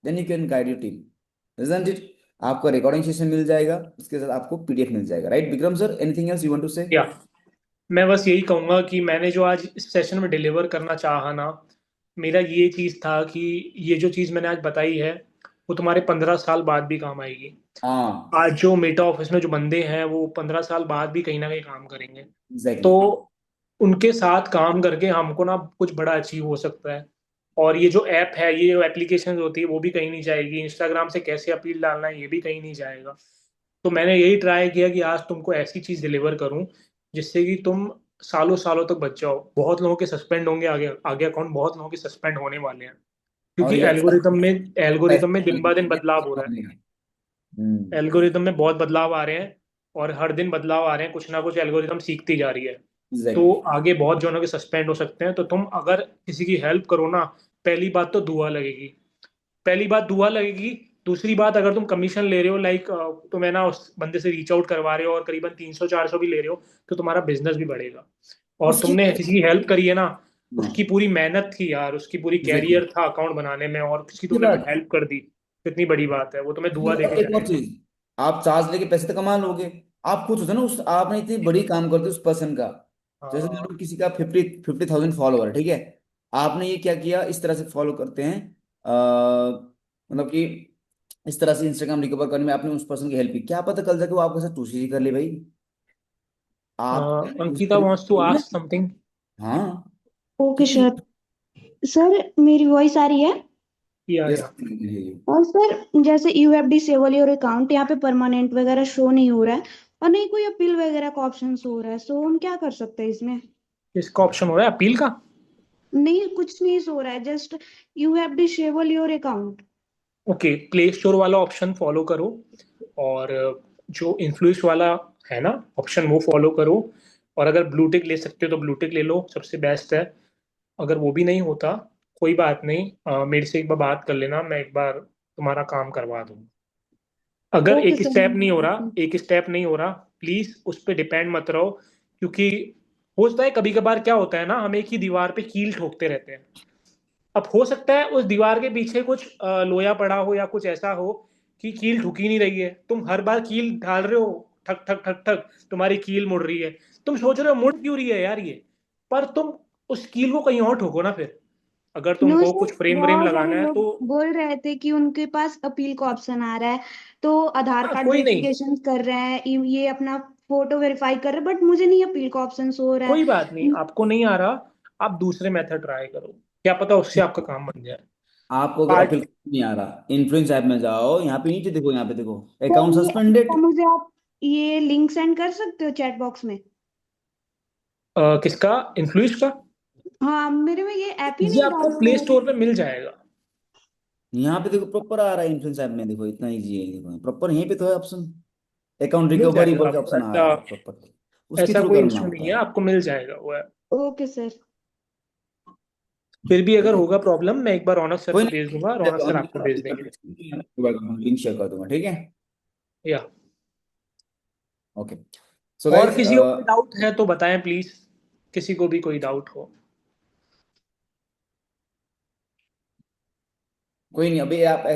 then you can guide your team, isn't it? आपको रिकॉर्डिंग सेशन मिल जाएगा, उसके साथ आपको पीडीएफ मिल जाएगा, right Vikram sir? Anything else you want to say? या मैं बस यही कहूंगा कि मैंने जो आज इस सेशन में डिलीवर करना चाहा ना, मेरा ये चीज था कि ये जो चीज मैंने आज बताई है वो तुम्हारे 15 साल बाद भी काम आएगी। हाँ, आज जो मेटा ऑफिस में जो बंदे हैं वो 15 साल बाद भी कहीं ना कहीं काम करेंगे। तो एग्जैक्टली। उनके साथ काम करके हमको ना कुछ बड़ा अचीव हो सकता है। और ये जो ऐप है, ये जो एप्लीकेशन होती है वो भी कहीं नहीं जाएगी। इंस्टाग्राम से कैसे अपील डालना है ये भी कहीं नहीं जाएगा। तो मैंने यही ट्राई किया कि आज तुमको ऐसी चीज डिलीवर करूं जिससे कि तुम सालों सालों तक बच जाओ। बहुत लोगों के सस्पेंड होंगे, आगे आगे अकाउंट बहुत लोगों के सस्पेंड होने वाले हैं, और क्योंकि ये एल्गोरिदम में दिन ब दिन बदलाव हो रहा है। हम्म, एल्गोरिदम में बहुत बदलाव आ रहे हैं, और हर दिन बदलाव आ रहे हैं, कुछ ना कुछ एल्गोरिदम सीखती जा रही है। तो एग्जैक्टली। आगे बहुत जनों के सस्पेंड हो सकते हैं। तो तुम अगर किसी की हेल्प करो ना, पहली बात तो दुआ लगेगी, पहली बात दुआ लगेगी। दूसरी बात, अगर तुम कमीशन ले रहे हो, लाइक तुम है ना उस बंदे से रीच आउट करवा रहे हो और करीबन 300-400 भी ले रहे हो, तो तुम्हारा बिजनेस भी बढ़ेगा। और उसकी तुमने किसी की हेल्प करी है ना, उसकी पूरी मेहनत थी यार, उसकी पूरी एग्जैक्टली, कैरियर था अकाउंट बनाने में, और उसकी उसके तुमने बाद हेल्प कर दी, कितनी बड़ी बात है। वो तुम्हें दुआ दे के एक और जाएगा। चीज, आप चार्ज लेके पैसे तो कमा लोगे। आप खुद होते ना, उस आपने इतनी बड़ी काम करते उस पर्सन का। जैसे मान हाँ लो किसी का 50,000 फॉलोअर, ठीक है, आपने ये क्या किया, इस तरह से फॉलो करते हैं, मतलब कि इस तरह से इंस्टाग्राम रिकवर करने में आपने उस पर्सन की हेल्प की, क्या पता कल जाके वो आपके साथ टूसी कर ले भाई। आप उस अंकिता तरीके वांट्स टू से ना, आस्क समथिंग। हाँ, ओके क्योंकि सर। सर मेरी वॉइस आ रही है? यस, या और सर जैसे यूएफडी सेवल योर अकाउंट, यहाँ पे परमानेंट वगैरह शो नहीं हो रहा है, और नहीं कोई अपील वगैरह का ऑप्शन हो रहा है, सो हम क्या कर सकते हैं इसमें? इसका ऑप्शन हो रहा है अपील का? नहीं, कुछ नहीं हो रहा है, just UFD save your account. Okay, play store वाला ऑप्शन फॉलो करो, और जो इन्फ्लुएंस वाला है ना ऑप्शन, वो फॉलो करो। और अगर ब्लूटिक ले सकते हो तो ब्लूटिक ले लो, सबसे बेस्ट है। अगर वो भी नहीं होता, कोई बात नहीं, मेरे से एक बार बात कर लेना, मैं एक बार तुम्हारा काम करवा दूंगा। अगर ओके एक सर। स्टेप नहीं हो रहा, एक स्टेप नहीं हो रहा, प्लीज उस पर डिपेंड मत रहो। क्योंकि होता है कभी कभार, क्या होता है ना, हम एक ही दीवार पे कील ठोकते रहते हैं। अब हो सकता है उस दीवार के पीछे कुछ लोया पड़ा हो या कुछ ऐसा हो कि कील ठुकी नहीं रही है। तुम हर बार कील ढाल रहे हो, ठक ठक ठक ठक, तुम्हारी कील मुड़ रही है। तुम सोच रहे हो मुड़ क्यों रही है यार ये, पर तुम उस कील को कहीं और ठोको ना फिर। अगर नो तुमको सर, कुछ फ्रेम व्रेम बहुत सारे लगाना है लोग तो बोल रहे थे कि उनके पास अपील का ऑप्शन आ रहा है, तो आधार हाँ, कार्ड कोई नहीं, वेरिफिकेशन कर रहे हैं, ये अपना फोटो वेरीफाई कर रहे हैं, बट मुझे नहीं अपील का ऑप्शन हो रहा कोई बात नहीं। है। आपको नहीं आ रहा, आप दूसरे मेथड ट्राई करो, क्या पता उससे आपका काम बन जाए। आपको अगर पार्ट अपील नहीं आ रहा, इन्फ्लुएंस ऐप में जाओ, यहाँ पे नीचे देखो, यहाँ पे देखो अकाउंट सस्पेंडेड। मुझे आप ये लिंक सेंड कर सकते हो चैट बॉक्स में? किसका? इन्फ्लुएंस का? हाँ, मेरे में ये ऐप ही ये नहीं आपको प्ले डाउनलोड हो स्टोर पे मिल जाएगा। यहाँ पे देखो प्रॉपर आ रहा है इन्फ्लुएंस ऐप में, देखो इतना इजी है, देखो प्रॉपर यहीं पे तो है ऑप्शन, अकाउंट मिल रिकवरी जाएगा बोल के आपको, ऑप्शन आ रहा ऐसा है प्रॉपर, उसके ऐसा थ्रू कोई करना इशू नहीं होता है, है। आपको मिल जाएगा वो है। Okay sir. फिर भी ठीक अगर है, होगा प्रॉब्लम, मैं एक बार रौनक सर कोई को भेज दूंगा, रौनक सर आपको भेज देंगे। नहीं, लिंक शेयर कर दूंगा, ठीक है। या ओके, सो और गाइज, किसी को कोई डाउट है तो बताएं प्लीज, किसी को भी कोई डाउट हो। कोई नहीं, अभी आप